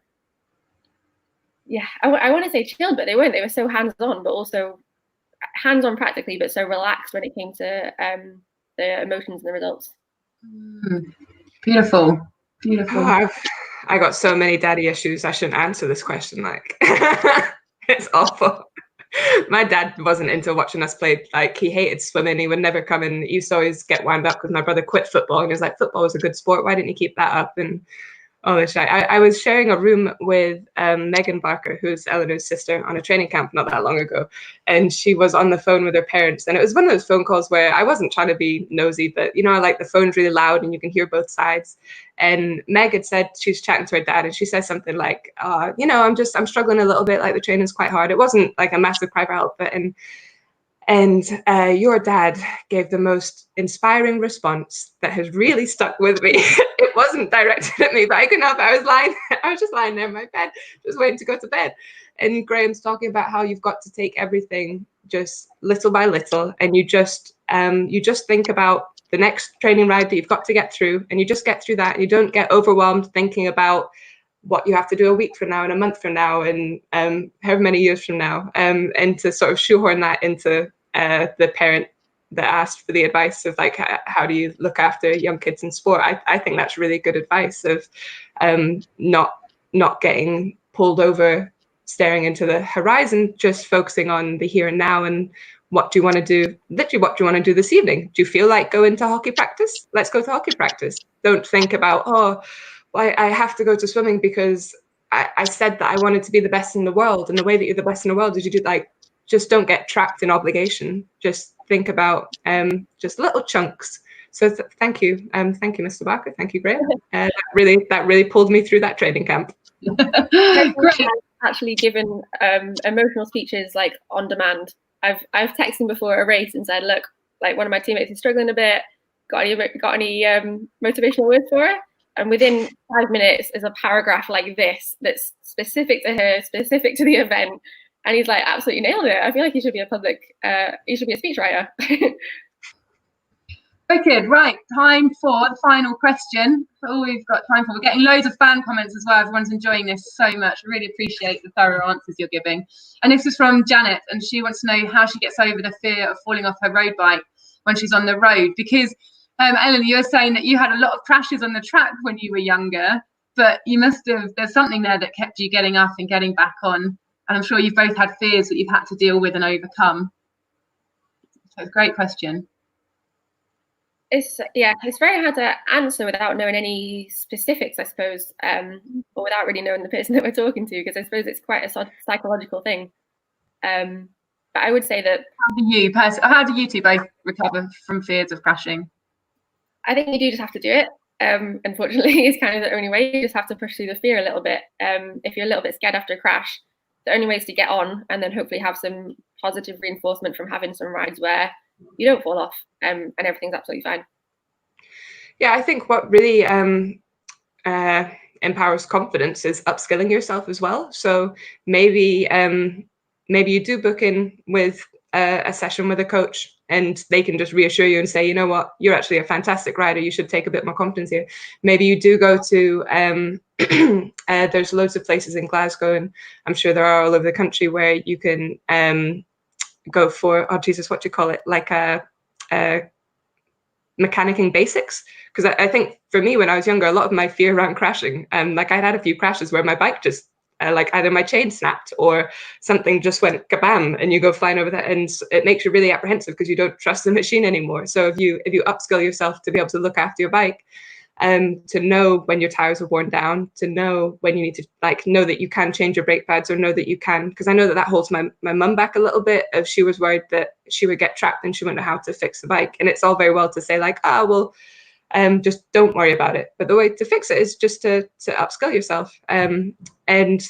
want to say chilled, but they weren't. They were so hands-on, but also hands-on practically, but so relaxed when it came to the emotions and the results. Beautiful. I got so many daddy issues. I shouldn't answer this question. Like, it's awful. My dad wasn't into watching us play. Like, he hated swimming. He would never come in. He used to always get wound up because my brother quit football, and he was like, football was a good sport, why didn't you keep that up? And all this shit. I was sharing a room with Megan Barker, who's Elinor's sister, on a training camp not that long ago, and she was on the phone with her parents, and it was one of those phone calls where I wasn't trying to be nosy, but I like the phone's really loud and you can hear both sides. And Meg had said she's chatting to her dad, and she says something like, I'm struggling a little bit, like the training's quite hard. It wasn't like a massive cry for help, but and your dad gave the most inspiring response that has really stuck with me. It wasn't directed at me, but I couldn't help it. I was just lying there in my bed, just waiting to go to bed. And Graham's talking about how you've got to take everything just little by little, and you just think about the next training ride that you've got to get through, and you just get through that, and you don't get overwhelmed thinking about what you have to do a week from now and a month from now and however many years from now, and to sort of shoehorn that into the parent that asked for the advice of like, how do you look after young kids in sport? I think that's really good advice of not getting pulled over, staring into the horizon, just focusing on the here and now and what do you want to do? Literally, what do you want to do this evening? Do you feel like going to hockey practice? Let's go to hockey practice. Don't think about, I have to go to swimming because I said that I wanted to be the best in the world. And the way that you're the best in the world is you do just don't get trapped in obligation. Just think about just little chunks. So thank you. Thank you, Mr. Barker. Thank you, Graham. That really pulled me through that training camp. Great. Actually given emotional speeches like on demand. I've texted him before a race and said, look, like one of my teammates is struggling a bit. Got any motivational words for her? And within 5 minutes is a paragraph like this that's specific to her, specific to the event. And he's like, absolutely nailed it. I feel like he should be he should be a speechwriter. Wicked. Right, time for the final question. All we've got time for. We're getting loads of fan comments as well. Everyone's enjoying this so much. Really appreciate the thorough answers you're giving. And this is from Janet, and she wants to know how she gets over the fear of falling off her road bike when she's on the road. Because, Ellen, you were saying that you had a lot of crashes on the track when you were younger, but you must have, there's something there that kept you getting up and getting back on. And I'm sure you've both had fears that you've had to deal with and overcome. So it's a great question. It's very hard to answer without knowing any specifics, I suppose, or without really knowing the person that we're talking to, because I suppose it's quite a psychological thing. But I would say that. How do you two both recover from fears of crashing? I think you do just have to do it. Unfortunately, it's kind of the only way. You just have to push through the fear a little bit. If you're a little bit scared after a crash, the only way is to get on and then hopefully have some positive reinforcement from having some rides where you don't fall off, and everything's absolutely fine. Yeah, I think what really empowers confidence is upskilling yourself as well. So maybe you do book in with a session with a coach, and they can just reassure you and say, you know what, you're actually a fantastic rider. You should take a bit more confidence here. Maybe you do go to there's loads of places in Glasgow, and I'm sure there are all over the country, where you can go for, oh Jesus, what do you call it? Like a mechanicking basics. Because I think for me, when I was younger, a lot of my fear around crashing, like I'd had a few crashes where my bike just like either my chain snapped or something just went kabam, and you go flying over that, and it makes you really apprehensive because you don't trust the machine anymore. So if you upskill yourself to be able to look after your bike, to know when your tires are worn down, to know when you need to know that you can change your brake pads, or know that you can, because I know that holds my mum back a little bit. If she was worried that she would get trapped and she wouldn't know how to fix the bike. And it's all very well to say just don't worry about it, but the way to fix it is just to upskill yourself. And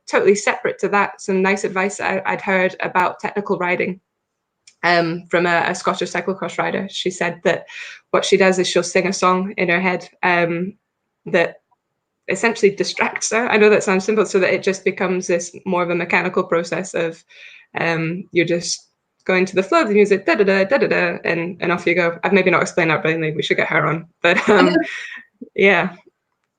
totally separate to that, some nice advice I'd heard about technical riding from a Scottish cyclocross rider. She said that what she does is she'll sing a song in her head that essentially distracts her. I know that sounds simple, so that it just becomes this more of a mechanical process of you're just going to the flow of the music, da da da da da da, and off you go. I've maybe not explained that brilliantly. We should get her on, but yeah.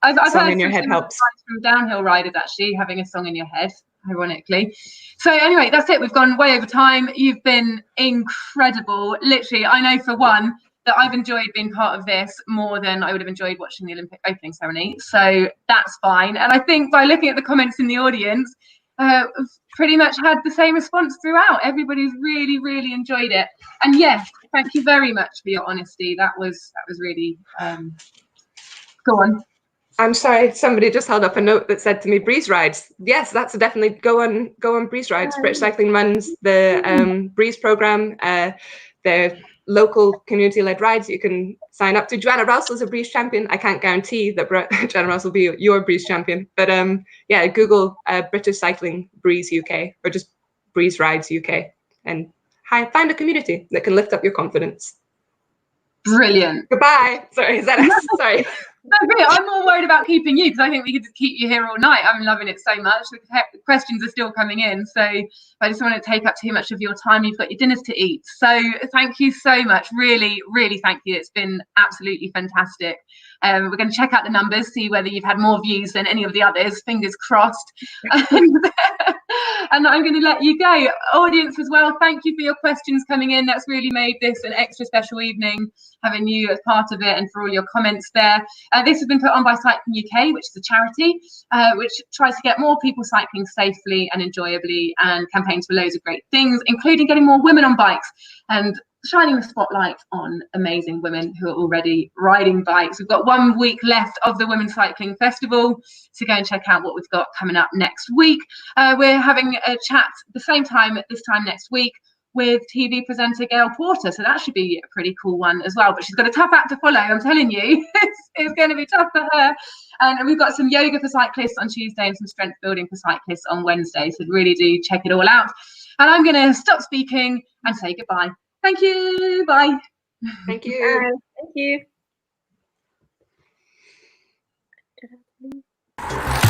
I've song heard in your head helps. From downhill riders actually having a song in your head, ironically. So anyway, that's it. We've gone way over time. You've been incredible. Literally, I know for one that I've enjoyed being part of this more than I would have enjoyed watching the Olympic opening ceremony. So that's fine. And I think by looking at the comments in the audience, pretty much had the same response throughout. Everybody's really, really enjoyed it. And yes, thank you very much for your honesty. That was really go on. I'm sorry, somebody just held up a note that said to me, Breeze Rides. Yes, that's definitely go on Breeze Rides. British Cycling runs the Breeze program. The local community-led rides you can sign up to. Joanna Roussel's a Breeze champion. I can't guarantee that Joanna Rousel will be your Breeze champion, but yeah, Google British Cycling Breeze UK, or just Breeze Rides UK, and find a community that can lift up your confidence. Brilliant. Goodbye. Sorry, is that us? Sorry. No, really, I'm more worried about keeping you, because I think we could just keep you here all night. I'm loving it so much. The questions are still coming in, so I just don't want to take up too much of your time. You've got your dinners to eat. So thank you so much. Really, really thank you. It's been absolutely fantastic. We're going to check out the numbers, see whether you've had more views than any of the others. Fingers crossed. And I'm going to let you go. Audience as well, thank you for your questions coming in. That's really made this an extra special evening, having you as part of it, and for all your comments there. This has been put on by Cycling UK, which is a charity which tries to get more people cycling safely and enjoyably, and campaigns for loads of great things, including getting more women on bikes and shining the spotlight on amazing women who are already riding bikes. We've got 1 week left of the Women's Cycling Festival, so go and check out what we've got coming up next week. We're having a chat this time next week with TV presenter Gail Porter, so that should be a pretty cool one as well. But she's got a tough act to follow, I'm telling you. It's going to be tough for her. And we've got some yoga for cyclists on Tuesday and some strength building for cyclists on Wednesday, so really do check it all out. And I'm going to stop speaking and say goodbye. Thank you. Bye. Thank you. Thank you. you.